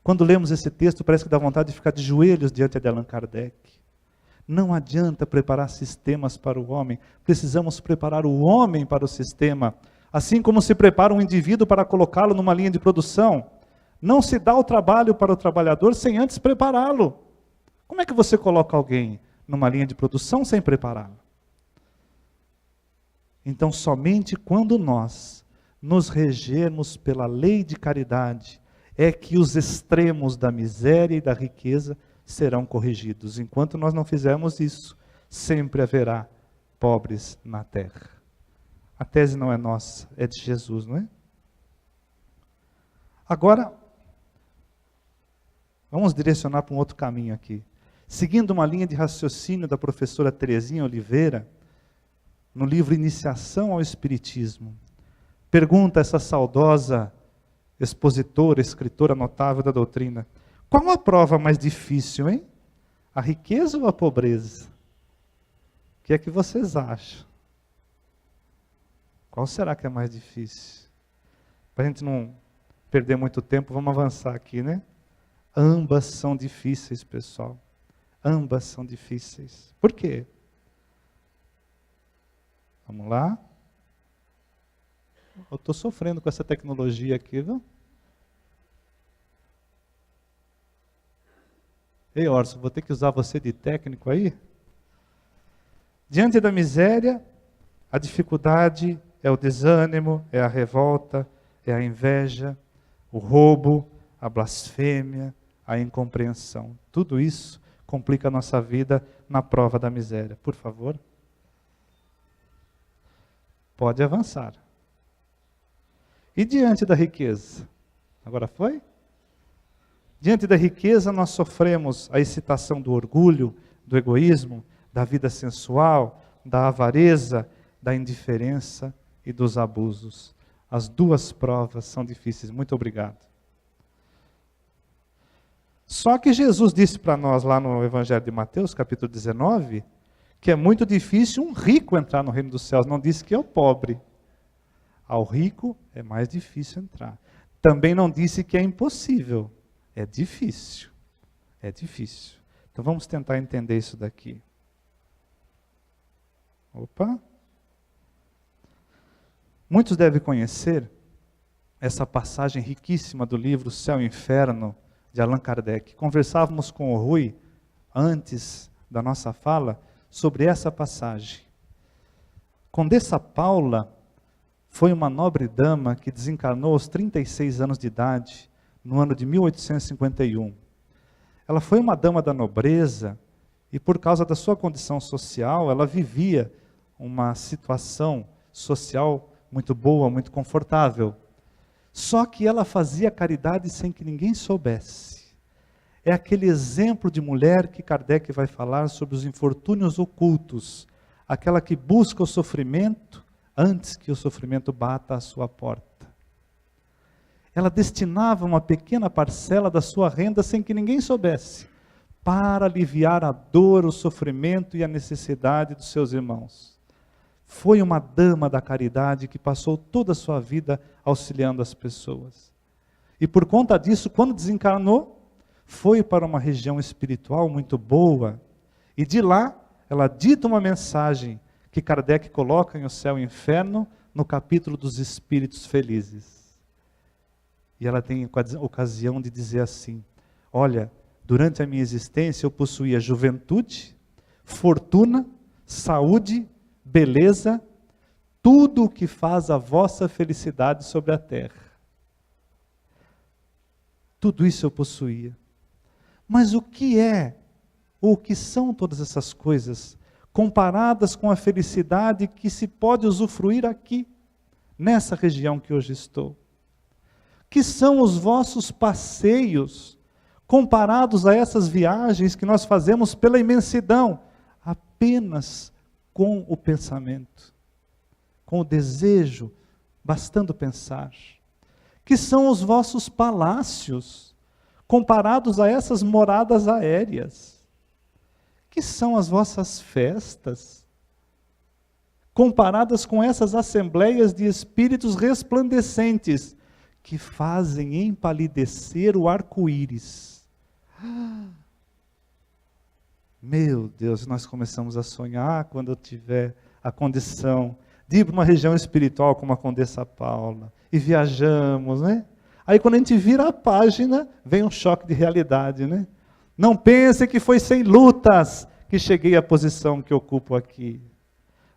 Quando lemos esse texto, parece que dá vontade de ficar de joelhos diante de Allan Kardec. Não adianta preparar sistemas para o homem, precisamos preparar o homem para o sistema. Assim como se prepara um indivíduo para colocá-lo numa linha de produção, não se dá o trabalho para o trabalhador sem antes prepará-lo. Como é que você coloca alguém numa linha de produção sem prepará-lo? Então, somente quando nós nos regermos pela lei de caridade, é que os extremos da miséria e da riqueza serão corrigidos. Enquanto nós não fizermos isso, sempre haverá pobres na terra. A tese não é nossa, é de Jesus, não é? Agora, vamos direcionar para um outro caminho aqui. Seguindo uma linha de raciocínio da professora Terezinha Oliveira, no livro Iniciação ao Espiritismo, pergunta essa saudosa expositora, escritora notável da doutrina: qual a prova mais difícil, hein? A riqueza ou a pobreza? O que é que vocês acham? Qual será que é mais difícil? Para a gente não perder muito tempo, vamos avançar aqui, né? Ambas são difíceis, pessoal. Ambas são difíceis. Por quê? Vamos lá. Eu estou sofrendo com essa tecnologia aqui, viu? Ei, Orson, vou ter que usar você de técnico aí? Diante da miséria, a dificuldade é o desânimo, é a revolta, é a inveja, o roubo, a blasfêmia, a incompreensão. Tudo isso complica a nossa vida na prova da miséria. Por favor. Pode avançar. E diante da riqueza? Agora foi? Diante da riqueza nós sofremos a excitação do orgulho, do egoísmo, da vida sensual, da avareza, da indiferença e dos abusos. As duas provas são difíceis. Muito obrigado. Só que Jesus disse para nós lá no Evangelho de Mateus, capítulo 19, que é muito difícil um rico entrar no reino dos céus. Não disse que é o pobre. Ao rico é mais difícil entrar. Também não disse que é impossível. É difícil. É difícil. Então vamos tentar entender isso daqui. Opa! Muitos devem conhecer essa passagem riquíssima do livro Céu e Inferno, de Allan Kardec. Conversávamos com o Rui, antes da nossa fala, sobre essa passagem. Condessa Paula foi uma nobre dama que desencarnou aos 36 anos de idade, no ano de 1851. Ela foi uma dama da nobreza e, por causa da sua condição social, ela vivia uma situação social muito boa, muito confortável. Só que ela fazia caridade sem que ninguém soubesse. É aquele exemplo de mulher que Kardec vai falar sobre os infortúnios ocultos, aquela que busca o sofrimento antes que o sofrimento bata à sua porta. Ela destinava uma pequena parcela da sua renda sem que ninguém soubesse, para aliviar a dor, o sofrimento e a necessidade dos seus irmãos. Foi uma dama da caridade que passou toda a sua vida auxiliando as pessoas. E por conta disso, quando desencarnou, foi para uma região espiritual muito boa. E de lá, ela dita uma mensagem que Kardec coloca em O Céu e o Inferno, no capítulo dos espíritos felizes. E ela tem a ocasião de dizer assim: olha, durante a minha existência eu possuía juventude, fortuna, saúde, beleza, tudo o que faz a vossa felicidade sobre a terra. Tudo isso eu possuía. Mas o que são todas essas coisas comparadas com a felicidade que se pode usufruir aqui, nessa região que hoje estou? Que são os vossos passeios comparados a essas viagens que nós fazemos pela imensidão, apenas com o pensamento, com o desejo, bastando pensar? Que são os vossos palácios comparados a essas moradas aéreas? Que são as vossas festas comparadas com essas assembleias de espíritos resplandecentes que fazem empalidecer o arco-íris? Meu Deus, nós começamos a sonhar quando eu tiver a condição de ir para uma região espiritual como a Condessa Paula, e viajamos, né? Aí quando a gente vira a página, vem um choque de realidade, né? Não pense que foi sem lutas que cheguei à posição que ocupo aqui.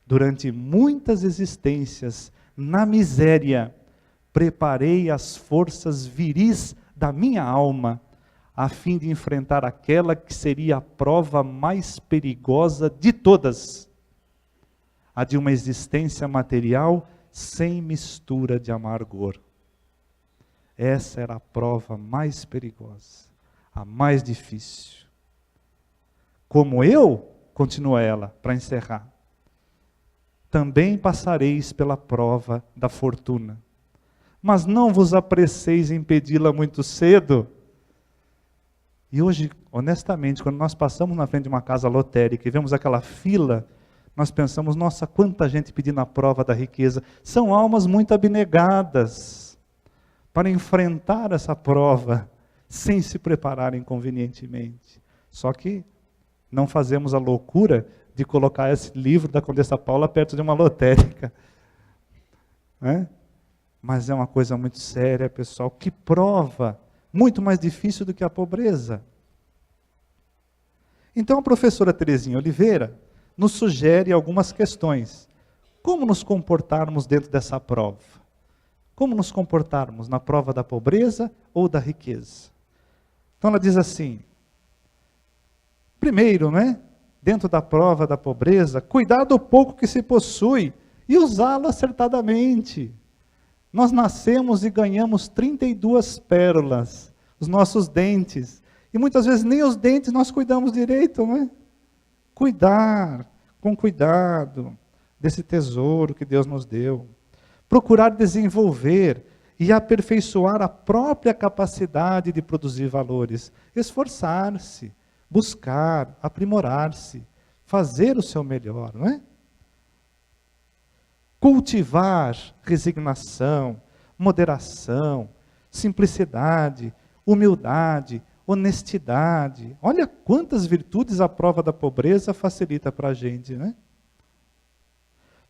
Durante muitas existências, na miséria, preparei as forças viris da minha alma, a fim de enfrentar aquela que seria a prova mais perigosa de todas, a de uma existência material sem mistura de amargor. Essa era a prova mais perigosa, a mais difícil. Como eu, continua ela, para encerrar, também passareis pela prova da fortuna, mas não vos apresseis em pedi-la muito cedo. E hoje, honestamente, quando nós passamos na frente de uma casa lotérica e vemos aquela fila, nós pensamos, nossa, quanta gente pedindo a prova da riqueza. São almas muito abnegadas para enfrentar essa prova sem se prepararem convenientemente. Só que não fazemos a loucura de colocar esse livro da Condessa Paula perto de uma lotérica. Né? Mas é uma coisa muito séria, pessoal. Que prova muito mais difícil do que a pobreza. Então a professora Terezinha Oliveira nos sugere algumas questões. Como nos comportarmos dentro dessa prova? Como nos comportarmos na prova da pobreza ou da riqueza? Então ela diz assim, primeiro, né, dentro da prova da pobreza, cuidar do pouco que se possui e usá-lo acertadamente. Nós nascemos e ganhamos 32 pérolas, os nossos dentes, e muitas vezes nem os dentes nós cuidamos direito, né? Cuidar, com cuidado, desse tesouro que Deus nos deu. Procurar desenvolver e aperfeiçoar a própria capacidade de produzir valores. Esforçar-se, buscar, aprimorar-se, fazer o seu melhor, não é? Cultivar resignação, moderação, simplicidade, humildade, honestidade. Olha quantas virtudes a prova da pobreza facilita para a gente, né?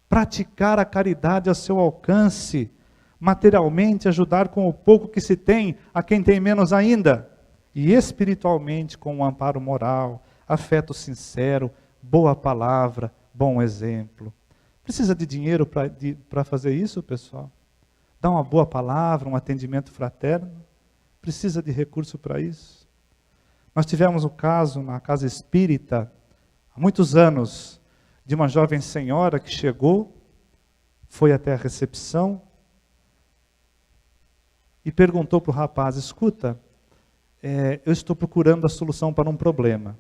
Praticar a caridade ao seu alcance, materialmente ajudar com o pouco que se tem a quem tem menos ainda, e espiritualmente com um amparo moral, afeto sincero, boa palavra, bom exemplo. Precisa de dinheiro para fazer isso, pessoal? Dar uma boa palavra, um atendimento fraterno? Precisa de recurso para isso? Nós tivemos um caso na casa espírita, há muitos anos, de uma jovem senhora que chegou, foi até a recepção e perguntou para o rapaz, escuta, eu estou procurando a solução para um problema.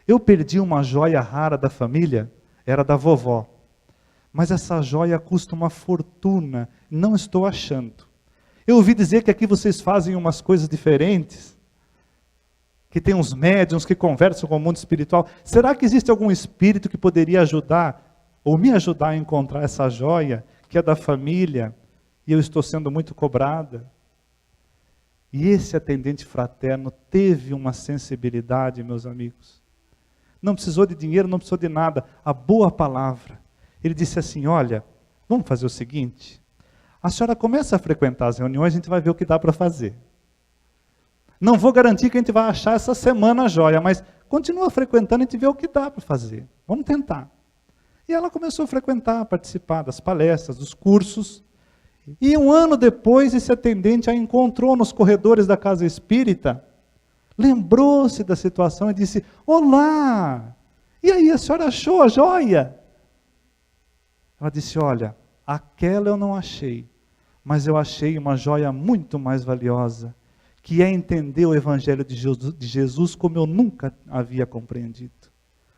Eu perdi uma joia rara da família, era da vovó. Mas essa joia custa uma fortuna, não estou achando. Eu ouvi dizer que aqui vocês fazem umas coisas diferentes, que tem uns médiuns que conversam com o mundo espiritual. Será que existe algum espírito que poderia ajudar, ou me ajudar a encontrar essa joia, que é da família, e eu estou sendo muito cobrada? E esse atendente fraterno teve uma sensibilidade, meus amigos. Não precisou de dinheiro, não precisou de nada, a boa palavra. Ele disse assim, olha, vamos fazer o seguinte, a senhora começa a frequentar as reuniões, a gente vai ver o que dá para fazer. Não vou garantir que a gente vai achar essa semana a joia, mas continua frequentando e a gente vê o que dá para fazer. Vamos tentar. E ela começou a frequentar, participar das palestras, dos cursos. E 1 ano depois, esse atendente a encontrou nos corredores da casa espírita, lembrou-se da situação e disse, olá, e aí, a senhora achou a joia? Ela disse, olha, aquela eu não achei, mas eu achei uma joia muito mais valiosa, que é entender o Evangelho de Jesus como eu nunca havia compreendido.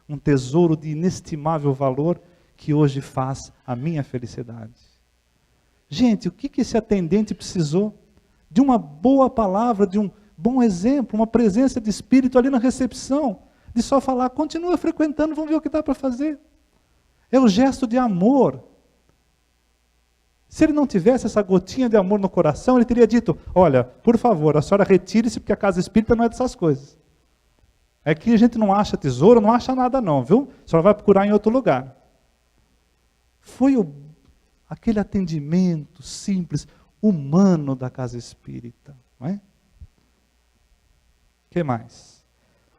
Um tesouro de inestimável valor que hoje faz a minha felicidade. Gente, o que esse atendente precisou? De uma boa palavra, de um bom exemplo, uma presença de espírito ali na recepção, de só falar, continua frequentando, vamos ver o que dá para fazer. É o gesto de amor. Se ele não tivesse essa gotinha de amor no coração, ele teria dito, olha, por favor, a senhora retire-se, porque a casa espírita não é dessas coisas. Aqui a gente não acha tesouro, não acha nada não, viu? A senhora vai procurar em outro lugar. Foi aquele atendimento simples, humano da casa espírita. Não é? O que mais?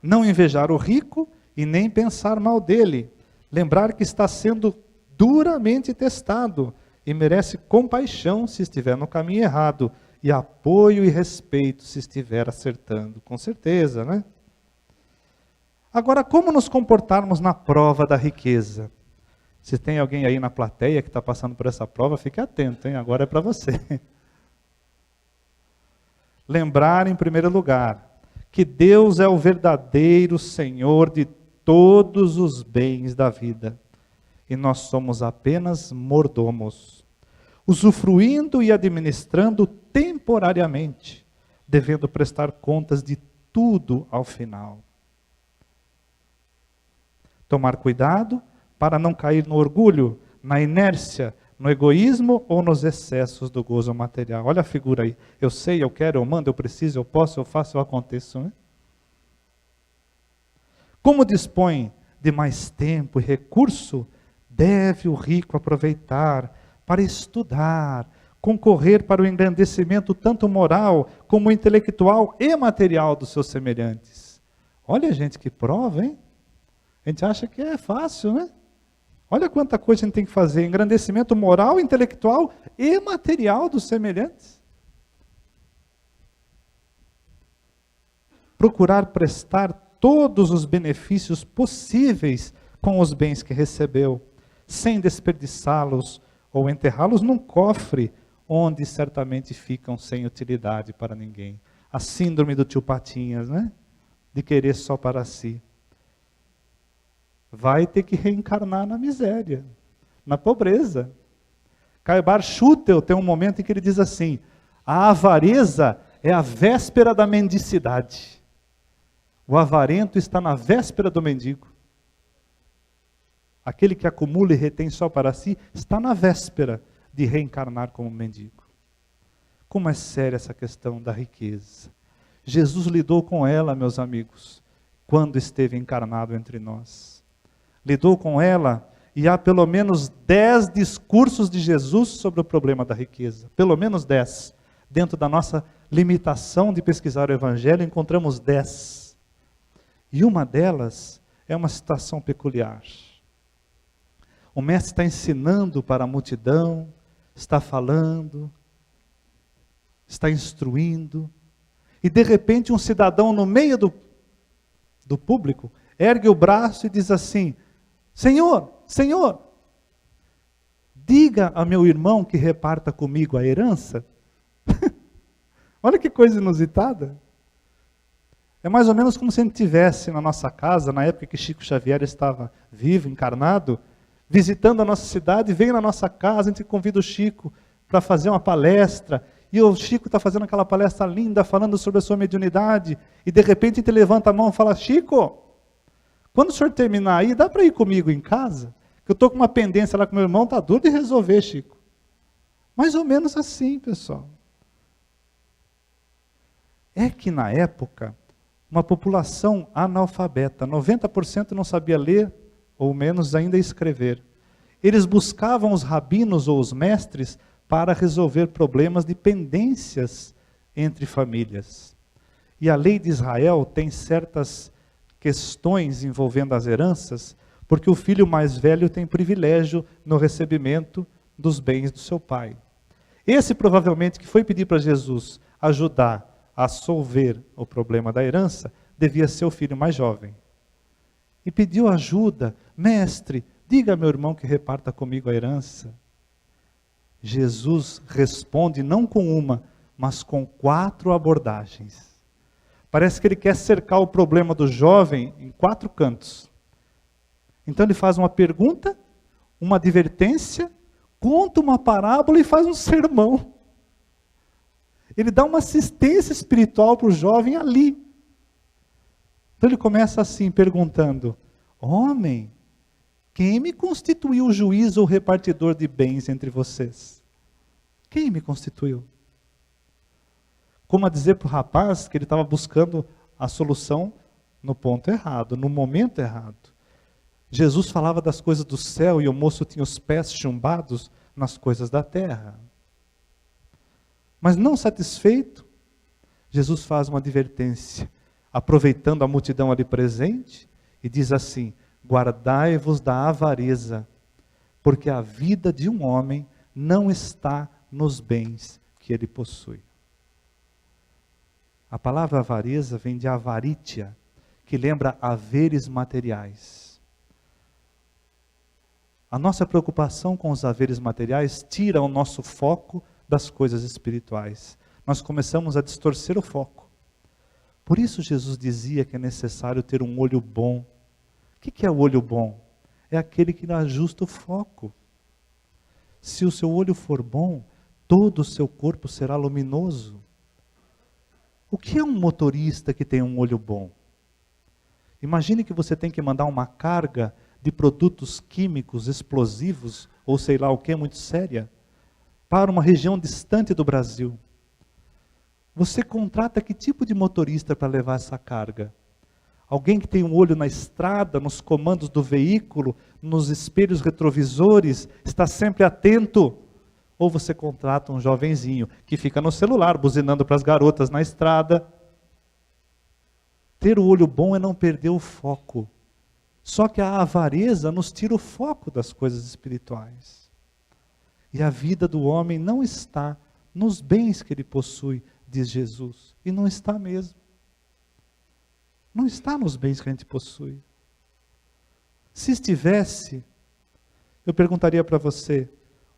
Não invejar o rico e nem pensar mal dele. Lembrar que está sendo duramente testado e merece compaixão se estiver no caminho errado e apoio e respeito se estiver acertando. Com certeza, né? Agora, como nos comportarmos na prova da riqueza? Se tem alguém aí na plateia que está passando por essa prova, fique atento, hein? Agora é para você. Lembrar, em primeiro lugar, que Deus é o verdadeiro Senhor de todos os bens da vida. E nós somos apenas mordomos, usufruindo e administrando temporariamente, devendo prestar contas de tudo ao final. Tomar cuidado para não cair no orgulho, na inércia, no egoísmo ou nos excessos do gozo material. Olha a figura aí. Eu sei, eu quero, eu mando, eu preciso, eu posso, eu faço, eu aconteço. Né? Como dispõe de mais tempo e recurso, deve o rico aproveitar para estudar, concorrer para o engrandecimento tanto moral como intelectual e material dos seus semelhantes. Olha, gente, que prova, hein? A gente acha que é fácil, né? Olha quanta coisa a gente tem que fazer. Engrandecimento moral, intelectual e material dos semelhantes. Procurar prestar todos os benefícios possíveis com os bens que recebeu, sem desperdiçá-los ou enterrá-los num cofre, onde certamente ficam sem utilidade para ninguém. A síndrome do tio Patinhas, né? De querer só para si. Vai ter que reencarnar na miséria, na pobreza. Caibar Schutel tem um momento em que ele diz assim, a avareza é a véspera da mendicidade. O avarento está na véspera do mendigo. Aquele que acumula e retém só para si, está na véspera de reencarnar como mendigo. Como é séria essa questão da riqueza. Jesus lidou com ela, meus amigos, quando esteve encarnado entre nós. Lidou com ela, e há pelo menos 10 discursos de Jesus sobre o problema da riqueza. Pelo menos 10. Dentro da nossa limitação de pesquisar o Evangelho, encontramos 10. E uma delas é uma situação peculiar. O mestre está ensinando para a multidão, está falando, está instruindo, e de repente um cidadão no meio do público ergue o braço e diz assim, Senhor, Senhor, diga a meu irmão que reparta comigo a herança. Olha que coisa inusitada. É mais ou menos como se a gente estivesse na nossa casa, na época que Chico Xavier estava vivo, encarnado, visitando a nossa cidade, vem na nossa casa, a gente convida o Chico para fazer uma palestra, e o Chico está fazendo aquela palestra linda, falando sobre a sua mediunidade, e de repente a gente levanta a mão e fala, Chico, quando o senhor terminar aí, dá para ir comigo em casa? Que eu estou com uma pendência lá com meu irmão, está duro de resolver, Chico. Mais ou menos assim, pessoal. É que na época, uma população analfabeta, 90% não sabia ler, ou menos ainda escrever. Eles buscavam os rabinos ou os mestres para resolver problemas de pendências entre famílias. E a lei de Israel tem certas questões envolvendo as heranças, porque o filho mais velho tem privilégio no recebimento dos bens do seu pai. Esse provavelmente que foi pedir para Jesus ajudar a solver o problema da herança, devia ser o filho mais jovem. E pediu ajuda: mestre, diga a meu irmão que reparta comigo a herança. Jesus responde não com uma, mas com 4 abordagens. Parece que ele quer cercar o problema do jovem em 4 cantos. Então ele faz uma pergunta, uma advertência, conta uma parábola e faz um sermão. Ele dá uma assistência espiritual para o jovem ali. Então ele começa assim, perguntando: homem, quem me constituiu o juiz ou repartidor de bens entre vocês? Quem me constituiu? Como a dizer para o rapaz que ele estava buscando a solução no ponto errado, no momento errado. Jesus falava das coisas do céu e o moço tinha os pés chumbados nas coisas da terra. Mas não satisfeito, Jesus faz uma advertência, aproveitando a multidão ali presente, e diz assim: guardai-vos da avareza, porque a vida de um homem não está nos bens que ele possui. A palavra avareza vem de avaritia, que lembra haveres materiais. A nossa preocupação com os haveres materiais tira o nosso foco das coisas espirituais. Nós começamos a distorcer o foco. Por isso Jesus dizia que é necessário ter um olho bom. O que é o olho bom? É aquele que ajusta o foco. Se o seu olho for bom, todo o seu corpo será luminoso. O que é um motorista que tem um olho bom? Imagine que você tem que mandar uma carga de produtos químicos, explosivos, ou sei lá o que, muito séria, para uma região distante do Brasil. Você contrata que tipo de motorista para levar essa carga? Alguém que tem um olho na estrada, nos comandos do veículo, nos espelhos retrovisores, está sempre atento? Ou você contrata um jovenzinho que fica no celular, buzinando para as garotas na estrada? Ter o olho bom é não perder o foco. Só que a avareza nos tira o foco das coisas espirituais. E a vida do homem não está nos bens que ele possui, diz Jesus. E não está mesmo. Não está nos bens que a gente possui. Se estivesse, eu perguntaria para você: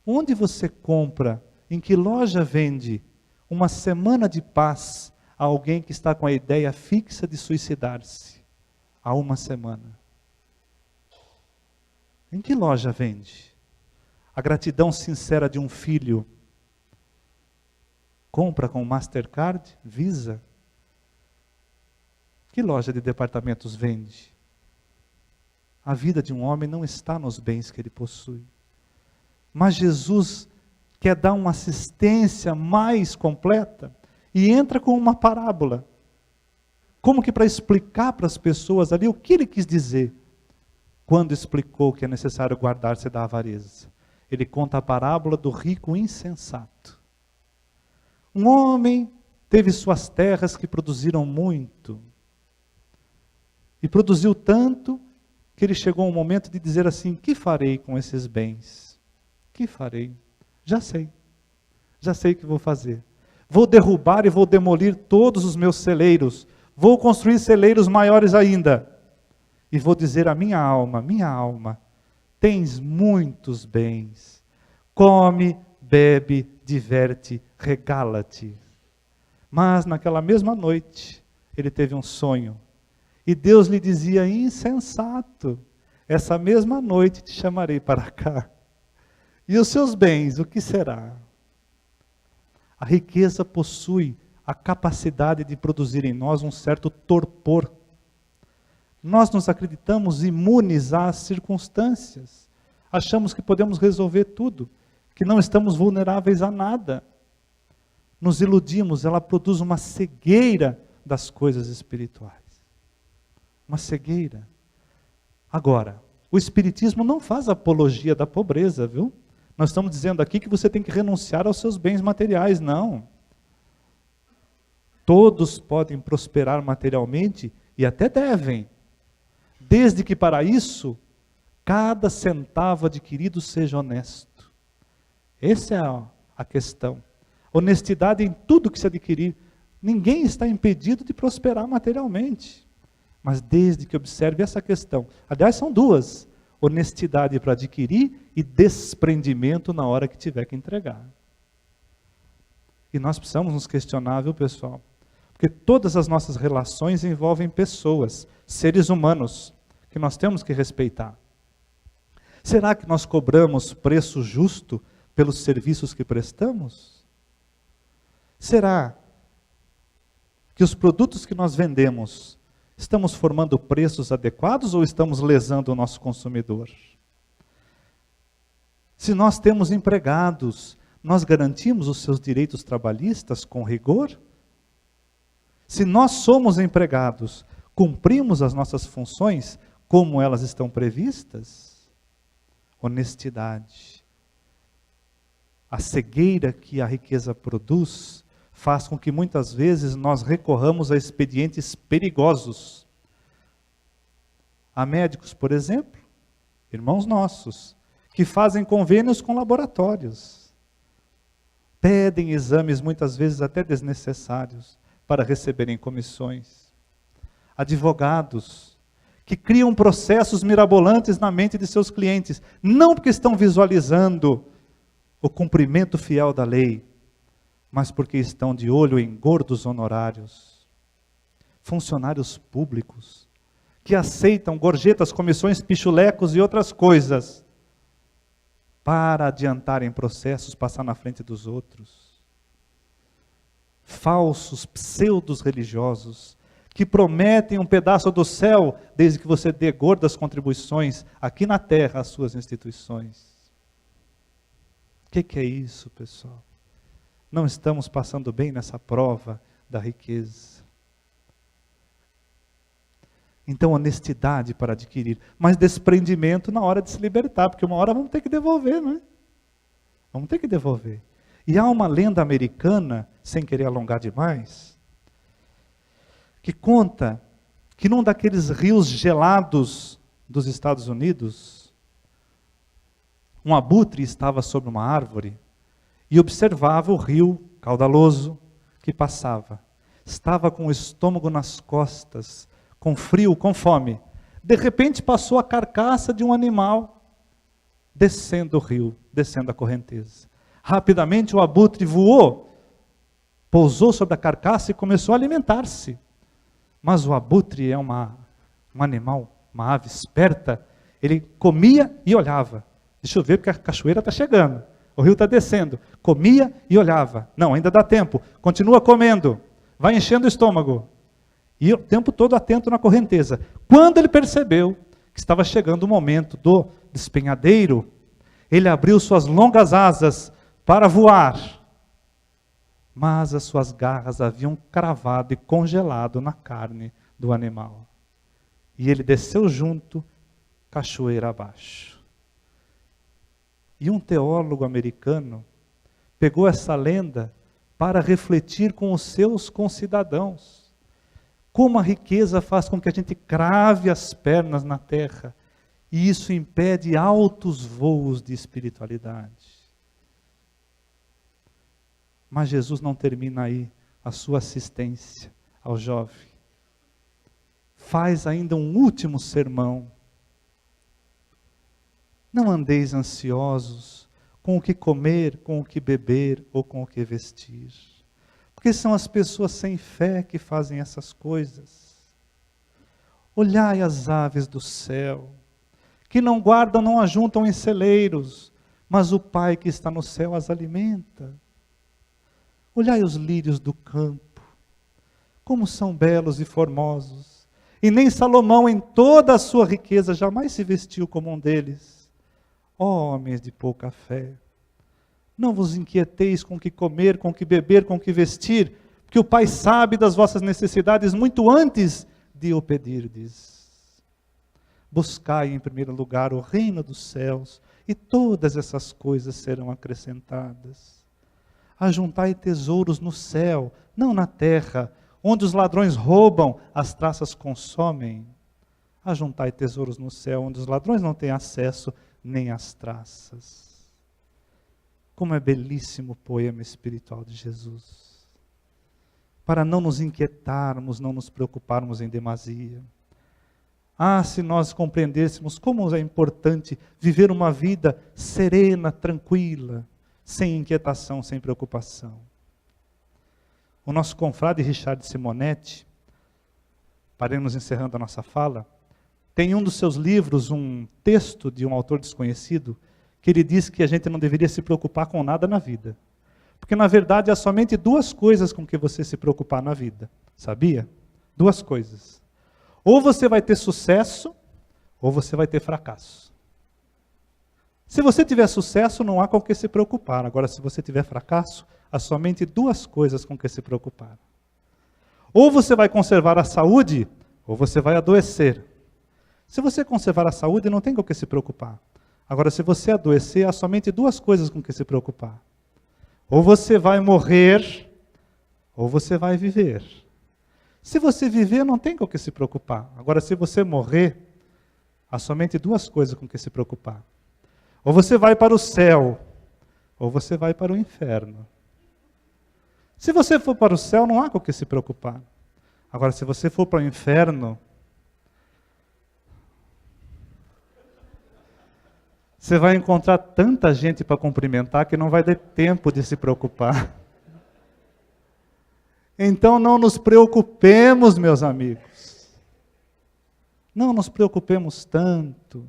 onde você compra, em que loja vende uma semana de paz a alguém que está com a ideia fixa de suicidar-se há uma semana? Em que loja vende? A gratidão sincera de um filho compra com Mastercard, Visa? Que loja de departamentos vende? A vida de um homem não está nos bens que ele possui. Mas Jesus quer dar uma assistência mais completa e entra com uma parábola. Como que para explicar para as pessoas ali o que ele quis dizer quando explicou que é necessário guardar-se da avareza. Ele conta a parábola do rico insensato. Um homem teve suas terras que produziram muito. E produziu tanto que ele chegou a um momento de dizer assim: que farei com esses bens? Que farei? Já sei o que vou fazer. Vou derrubar e vou demolir todos os meus celeiros. Vou construir celeiros maiores ainda. E vou dizer à minha alma, tens muitos bens. Come, bebe, diverte, regala-te. Mas naquela mesma noite, ele teve um sonho. E Deus lhe dizia: insensato, essa mesma noite te chamarei para cá. E os seus bens, o que será? A riqueza possui a capacidade de produzir em nós um certo torpor. Nós nos acreditamos imunes às circunstâncias. Achamos que podemos resolver tudo, que não estamos vulneráveis a nada. Nos iludimos, ela produz uma cegueira das coisas espirituais. Uma cegueira. Agora, O Espiritismo não faz apologia da pobreza, viu? Nós estamos dizendo aqui que você tem que renunciar aos seus bens materiais, não. Todos podem prosperar materialmente e até devem, desde que para isso, cada centavo adquirido seja honesto. Essa é a questão. Honestidade em tudo que se adquirir. Ninguém está impedido de prosperar materialmente. Mas desde que observe essa questão. Aliás, são duas. Honestidade para adquirir e desprendimento na hora que tiver que entregar. E nós precisamos nos questionar, viu, pessoal? Porque todas as nossas relações envolvem pessoas, seres humanos, que nós temos que respeitar. Será que nós cobramos preço justo pelos serviços que prestamos? Será que os produtos que nós vendemos, estamos formando preços adequados ou estamos lesando o nosso consumidor? Se nós temos empregados, nós garantimos os seus direitos trabalhistas com rigor? Se nós somos empregados, cumprimos as nossas funções como elas estão previstas? Honestidade. A cegueira que a riqueza produz faz com que muitas vezes nós recorramos a expedientes perigosos. Há médicos, por exemplo, irmãos nossos, que fazem convênios com laboratórios. Pedem exames muitas vezes até desnecessários para receberem comissões. Advogados que criam processos mirabolantes na mente de seus clientes, não porque estão visualizando o cumprimento fiel da lei, mas porque estão de olho em gordos honorários. Funcionários públicos que aceitam gorjetas, comissões, pichulecos e outras coisas para adiantarem processos, passar na frente dos outros. Falsos pseudos religiosos que prometem um pedaço do céu desde que você dê gordas contribuições aqui na terra às suas instituições. O que é isso, pessoal? Não estamos passando bem nessa prova da riqueza. Então, honestidade para adquirir, mas desprendimento na hora de se libertar, porque uma hora vamos ter que devolver, não é? Vamos ter que devolver. E há uma lenda americana, sem querer alongar demais, que conta que num daqueles rios gelados dos Estados Unidos, um abutre estava sobre uma árvore e observava o rio caudaloso que passava. Estava com o estômago nas costas, com frio, com fome. De repente passou a carcaça de um animal descendo o rio, descendo a correnteza. Rapidamente o abutre voou, pousou sobre a carcaça e começou a alimentar-se. Mas o abutre é um animal, uma ave esperta. Ele comia e olhava. Deixa eu ver porque a cachoeira está chegando. O rio está descendo. Comia e olhava. Não, ainda dá tempo. Continua comendo. Vai enchendo o estômago. E o tempo todo atento na correnteza. Quando ele percebeu que estava chegando o momento do despenhadeiro, ele abriu suas longas asas para voar. Mas as suas garras haviam cravado e congelado na carne do animal. E ele desceu junto, cachoeira abaixo. E um teólogo americano pegou essa lenda para refletir com os seus concidadãos. Como a riqueza faz com que a gente crave as pernas na terra, e isso impede altos voos de espiritualidade. Mas Jesus não termina aí a sua assistência ao jovem. Faz ainda um último sermão. Não andeis ansiosos com o que comer, com o que beber ou com o que vestir. Porque são as pessoas sem fé que fazem essas coisas. Olhai as aves do céu, que não guardam, não ajuntam em celeiros, mas o Pai que está no céu as alimenta. Olhai os lírios do campo, como são belos e formosos. E nem Salomão, em toda a sua riqueza, jamais se vestiu como um deles. Ó homens de pouca fé, não vos inquieteis com o que comer, com o que beber, com o que vestir, porque o Pai sabe das vossas necessidades muito antes de o pedirdes. buscai em primeiro lugar o reino dos céus, e todas essas coisas serão acrescentadas. Ajuntai tesouros no céu, não na terra, onde os ladrões roubam, as traças consomem. Ajuntai tesouros no céu, onde os ladrões não têm acesso, nem as traças. Como é belíssimo o poema espiritual de Jesus. Para não nos inquietarmos, não nos preocuparmos em demasia. Ah, se nós compreendêssemos como é importante viver uma vida serena, tranquila, sem inquietação, sem preocupação. O nosso confrade Richard Simonetti, paremos encerrando a nossa fala, tem em um dos seus livros um texto de um autor desconhecido, que ele diz que a gente não deveria se preocupar com nada na vida. Porque na verdade há somente duas coisas com que você se preocupar na vida. Sabia? Duas coisas. Ou você vai ter sucesso, ou você vai ter fracasso. Se você tiver sucesso, não há com o que se preocupar. Agora, se você tiver fracasso, há somente duas coisas com que se preocupar. Ou você vai conservar a saúde, ou você vai adoecer. Se você conservar a saúde, não tem com o que se preocupar. Agora, se você adoecer, há somente duas coisas com que se preocupar. Ou você vai morrer, ou você vai viver. Se você viver, não tem com o que se preocupar. Agora, se você morrer, há somente duas coisas com que se preocupar. Ou você vai para o céu, ou você vai para o inferno. Se você for para o céu, não há com o que se preocupar. Agora, se você for para o inferno, você vai encontrar tanta gente para cumprimentar que não vai ter tempo de se preocupar. Então não nos preocupemos, meus amigos. Não nos preocupemos tanto.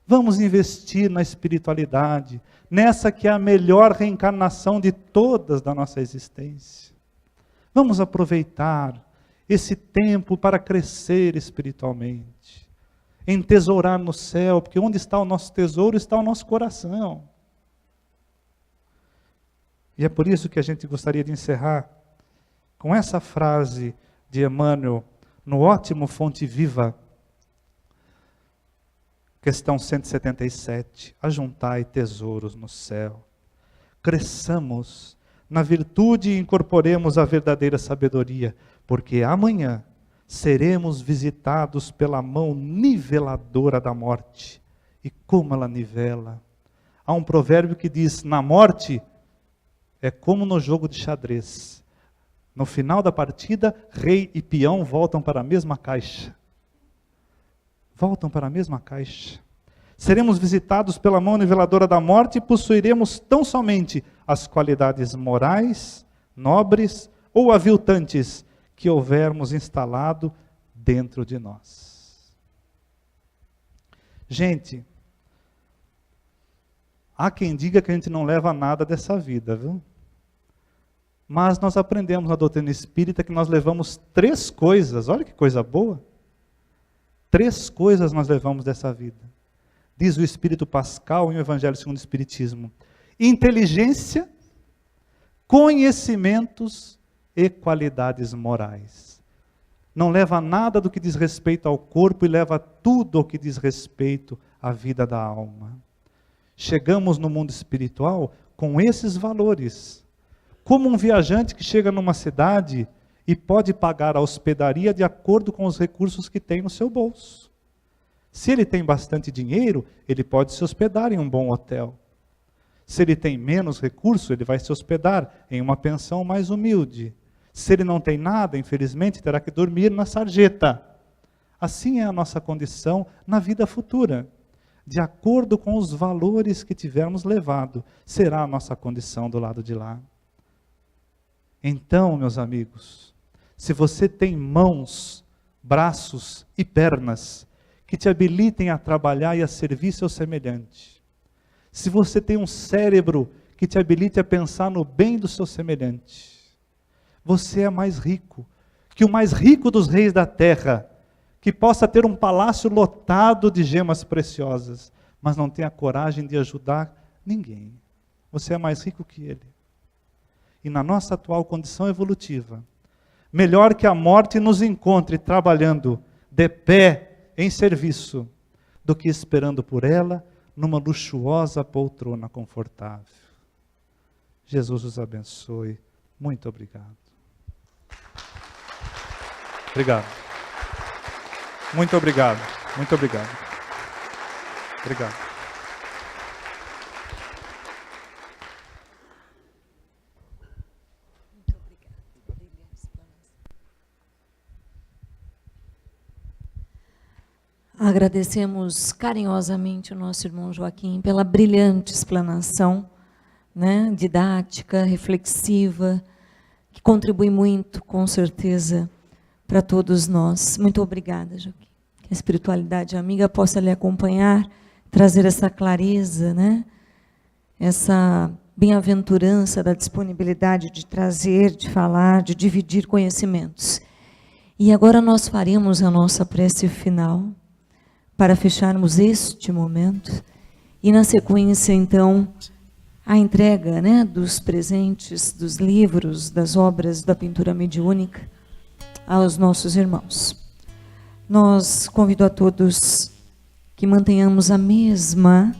Vamos investir na espiritualidade, nessa que é a melhor reencarnação de todas da nossa existência. Vamos aproveitar esse tempo para crescer espiritualmente, entesourar no céu, porque onde está o nosso tesouro está o nosso coração. E é por isso que a gente gostaria de encerrar com essa frase de Emmanuel, no ótimo Fonte Viva, questão 177, ajuntai tesouros no céu. Cresçamos na virtude e incorporemos a verdadeira sabedoria, porque amanhã seremos visitados pela mão niveladora da morte. E como ela nivela? Há um provérbio que diz, na morte é como no jogo de xadrez. No final da partida, rei e peão voltam para a mesma caixa. Voltam para a mesma caixa. Seremos visitados pela mão niveladora da morte e possuiremos tão somente as qualidades morais, nobres ou aviltantes que houvermos instalado dentro de nós. Gente, há quem diga que a gente não leva nada dessa vida, viu? Mas nós aprendemos na doutrina espírita que nós levamos 3 coisas, olha que coisa boa. 3 coisas nós levamos dessa vida. Diz o Espírito Pascal em o Evangelho segundo o Espiritismo: inteligência, conhecimentos e qualidades morais. Não leva nada do que diz respeito ao corpo e leva tudo o que diz respeito à vida da alma. Chegamos no mundo espiritual com esses valores. Como um viajante que chega numa cidade e pode pagar a hospedaria de acordo com os recursos que tem no seu bolso. Se ele tem bastante dinheiro, ele pode se hospedar em um bom hotel. Se ele tem menos recurso, ele vai se hospedar em uma pensão mais humilde. Se ele não tem nada, infelizmente, terá que dormir na sarjeta. Assim é a nossa condição na vida futura. De acordo com os valores que tivermos levado, será a nossa condição do lado de lá. Então, meus amigos, se você tem mãos, braços e pernas que te habilitem a trabalhar e a servir seu semelhante, se você tem um cérebro que te habilite a pensar no bem do seu semelhante, você é mais rico que o mais rico dos reis da terra, que possa ter um palácio lotado de gemas preciosas, mas não tem a coragem de ajudar ninguém. Você é mais rico que ele. E na nossa atual condição evolutiva, melhor que a morte nos encontre trabalhando de pé em serviço do que esperando por ela numa luxuosa poltrona confortável. Jesus os abençoe. Muito obrigado. Obrigado. Muito obrigado. Muito obrigado. Obrigado. Agradecemos carinhosamente o nosso irmão Joaquim pela brilhante explanação, né, didática, reflexiva, que contribui muito, com certeza, para todos nós. Muito obrigada, Joaquim. Que a espiritualidade amiga possa lhe acompanhar, trazer essa clareza, né, essa bem-aventurança da disponibilidade de trazer, de falar, de dividir conhecimentos. E agora nós faremos a nossa prece final, para fecharmos este momento, e na sequência, então, a entrega, né, dos presentes, dos livros, das obras da pintura mediúnica aos nossos irmãos. Nós convido a todos que mantenhamos a mesma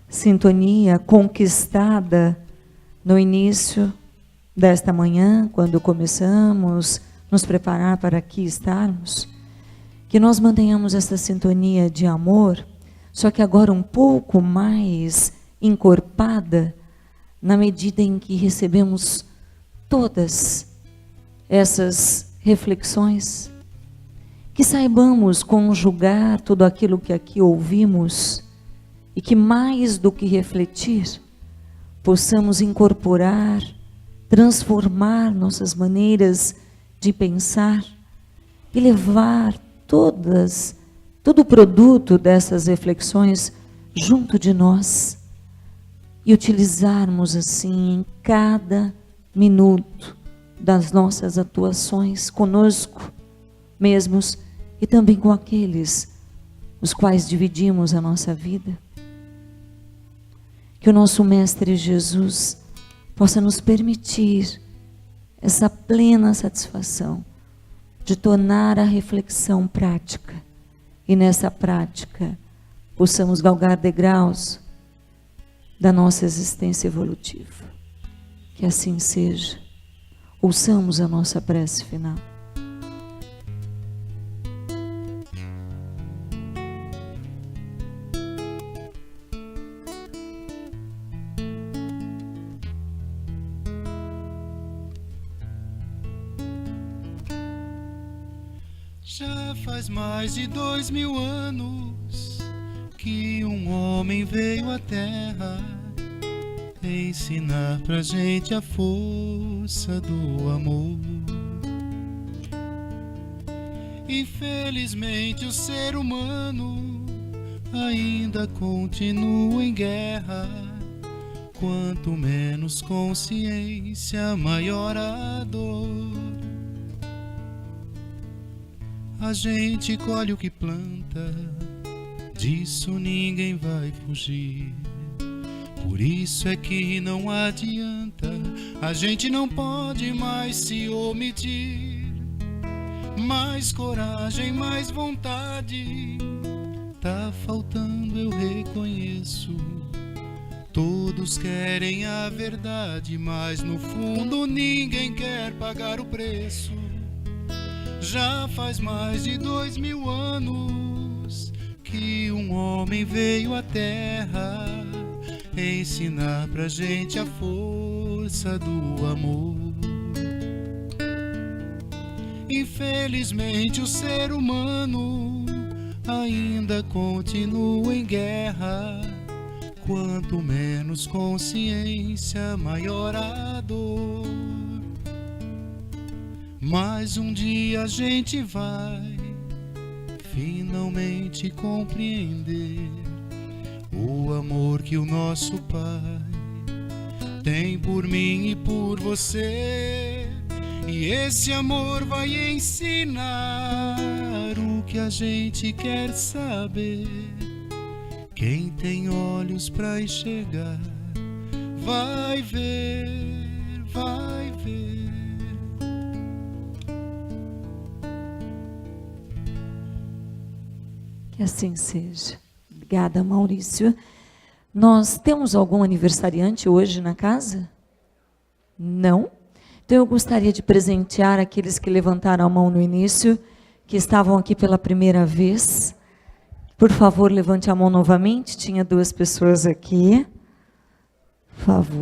sintonia conquistada no início desta manhã, quando começamos nos preparar para aqui estarmos, que nós mantenhamos essa sintonia de amor, só que agora um pouco mais encorpada, na medida em que recebemos todas essas reflexões, que saibamos conjugar tudo aquilo que aqui ouvimos e que mais do que refletir, possamos incorporar, transformar nossas maneiras de pensar e levar todo o produto dessas reflexões junto de nós e utilizarmos assim em cada minuto das nossas atuações conosco mesmos e também com aqueles os quais dividimos a nossa vida. Que o nosso Mestre Jesus possa nos permitir essa plena satisfação de tornar a reflexão prática, e nessa prática possamos galgar degraus da nossa existência evolutiva. Que assim seja. Ouçamos a nossa prece final. Já faz mais de 2000 anos que um homem veio à Terra ensinar pra gente a força do amor. Infelizmente o ser humano ainda continua em guerra. Quanto menos consciência, maior a dor. A gente colhe o que planta, disso ninguém vai fugir. Por isso é que não adianta, a gente não pode mais se omitir. Mais coragem, mais vontade, tá faltando, eu reconheço. Todos querem a verdade, mas no fundo ninguém quer pagar o preço. Já faz mais de 2000 anos que um homem veio à Terra ensinar pra gente a força do amor. Infelizmente o ser humano ainda continua em guerra. Quanto menos consciência, maior a dor. Mas um dia a gente vai finalmente compreender o amor que o nosso Pai tem por mim e por você. E esse amor vai ensinar o que a gente quer saber. Quem tem olhos para enxergar vai ver, vai ver. Que assim seja. Obrigada, Maurício. Nós temos algum aniversariante hoje na casa? Não? Então eu gostaria de presentear aqueles que levantaram a mão no início, que estavam aqui pela primeira vez. Por favor, levante a mão novamente. Tinha 2 pessoas aqui. Por favor.